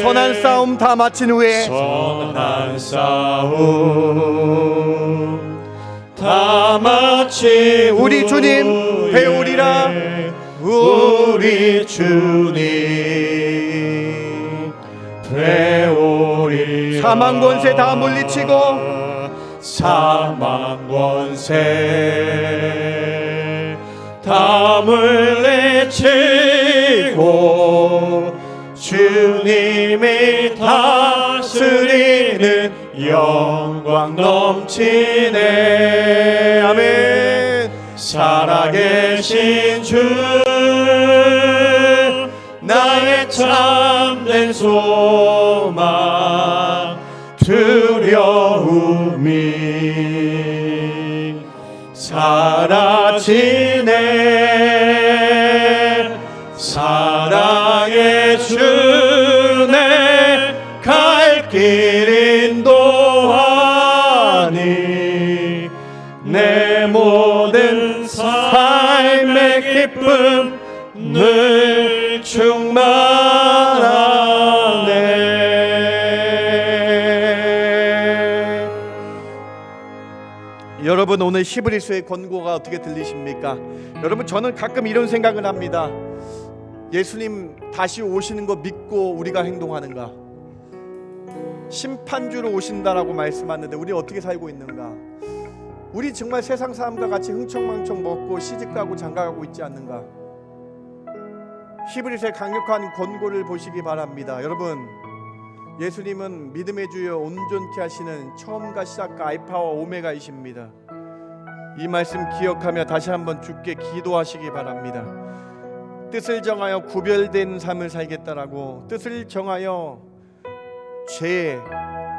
선한 싸움 다 마친 후에, 선한 싸움 다 마친 우리 주님 배우리라. 우리 주님 배우리라. 사망 권세 다 물리치고, 사망 권세 다 물리치고, 주님이 다스리는 영광 넘치네. 아멘. 살아계신 주 나의 참된 소망, 두려움이 사라지네. 사랑의 주 내 갈 길 인도하니, 여러분 오늘 히브리서의 권고가 어떻게 들리십니까? 여러분 저는 가끔 이런 생각을 합니다. 예수님 다시 오시는 거 믿고 우리가 행동하는가? 심판주로 오신다라고 말씀하는데 우리 어떻게 살고 있는가? 우리 정말 세상 사람과 같이 흥청망청 먹고 시집가고 장가가고 있지 않는가? 히브리서의 강력한 권고를 보시기 바랍니다. 여러분 예수님은 믿음의 주여 온전케 하시는 처음과 시작과 알파와 오메가이십니다. 이 말씀 기억하며 다시 한번 주께 기도하시기 바랍니다. 뜻을 정하여 구별된 삶을 살겠다라고, 뜻을 정하여 죄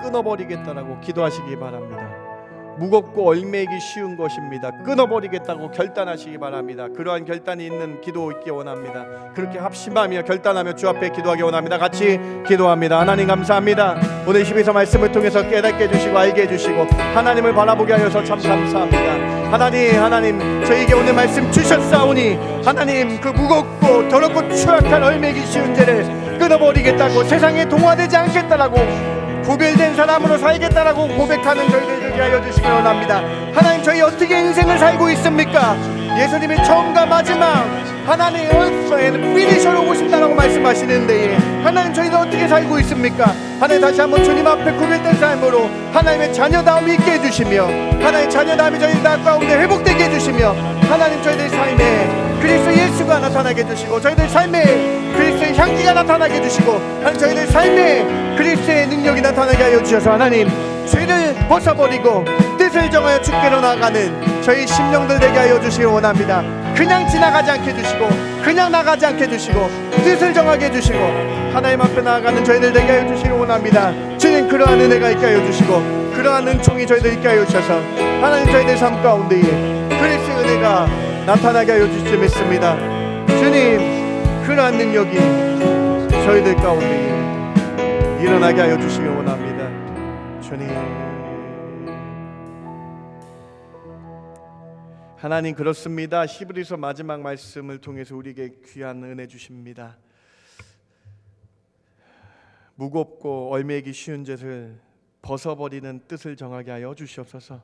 끊어버리겠다라고 기도하시기 바랍니다. 무겁고 얼매기 쉬운 것입니다. 끊어버리겠다고 결단하시기 바랍니다. 그러한 결단이 있는 기도 있기 원합니다. 그렇게 합심하며 결단하며 주 앞에 기도하기 원합니다. 같이 기도합니다. 하나님 감사합니다. 오늘 12서 말씀을 통해서 깨닫게 해주시고 알게 해주시고 하나님을 바라보게 하여서 참 감사합니다. 하나님 저에게 오늘 말씀 주셨사오니 하나님 그 무겁고 더럽고 추악한 얼매기 쉬운 죄를 끊어버리겠다고, 세상에 동화되지 않겠다라고, 구별된 사람으로 살겠다라고 고백하는 저희들 되게 하여 주시기 원합니다. 하나님 저희 어떻게 인생을 살고 있습니까? 예수님이 처음과 마지막 하나님 피니셔로 오고 싶다라고 말씀하시는데 하나님 저희는 어떻게 살고 있습니까? 하나님 다시 한번 주님 앞에 구별된 삶으로 하나님의 자녀다움이 있게 해주시며 하나님 자녀다움이 저희 가운데 회복되게 해주시며 하나님 저희들 삶에 그리스도 예수가 나타나게 해주시고 저희들 삶에 그리스도의 향기가 나타나게 해주시고 하나님 저희들 삶에 그리스도의 능력이 나타나게 하여 주셔서 하나님 죄를 벗어버리고 뜻을 정하여 주께로 나아가는 저희 심령들 되게 하여 주시기 원합니다. 그냥 지나가지 않게 해주시고 그냥 나가지 않게 해주시고 뜻을 정하게 해주시고 하나님 앞에 나아가는 저희들 되게 하여 주시기 원합니다. 주님 그러한 은혜가 있게 하여 주시고 그러한 은총이 저희들 있게 하여 주셔서 하나님 저희들 삶 가운데에 그리스도의 은혜가 나타나게 하여 주시지 믿습니다. 주님 그러한 능력이 저희들 가운데에 일어나게 하여 주시기 원합니다. 주님 하나님 그렇습니다. 히브리서 마지막 말씀을 통해서 우리에게 귀한 은혜 주십니다. 무겁고 얼매기 쉬운 죄를 벗어버리는 뜻을 정하게 하여 주시옵소서.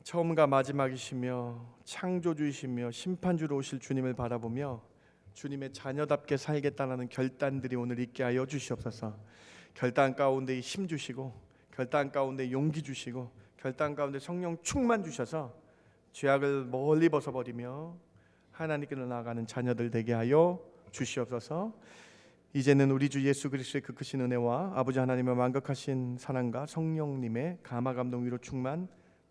처음과 마지막이시며 창조주이시며 심판주로 오실 주님을 바라보며 주님의 자녀답게 살겠다는 결단들이 오늘 있게 하여 주시옵소서. 결단 가운데 힘 주시고 결단 가운데 용기 주시고 결단 가운데 성령 충만 주셔서 죄악을 멀리 벗어버리며 하나님께로 나아가는 자녀들 되게 하여 주시옵소서. 이제는 우리 주 예수 그리스도의 그 크신 은혜와 아버지 하나님의 완벽하신 사랑과 성령님의 감화 감동 위로 충만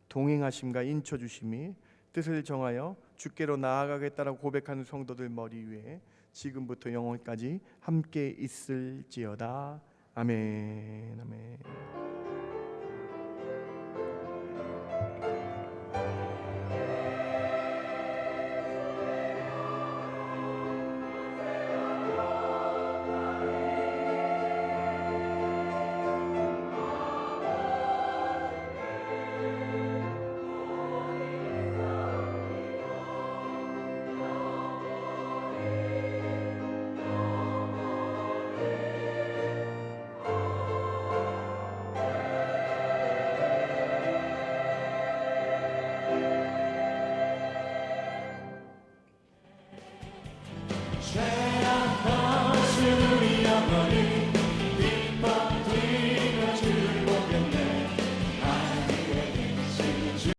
동행하심과 인쳐 주심이 뜻을 정하여 주께로 나아가겠다라고 고백하는 성도들 머리 위에 지금부터 영원까지 함께 있을지어다. 아멘. 아멘. 죄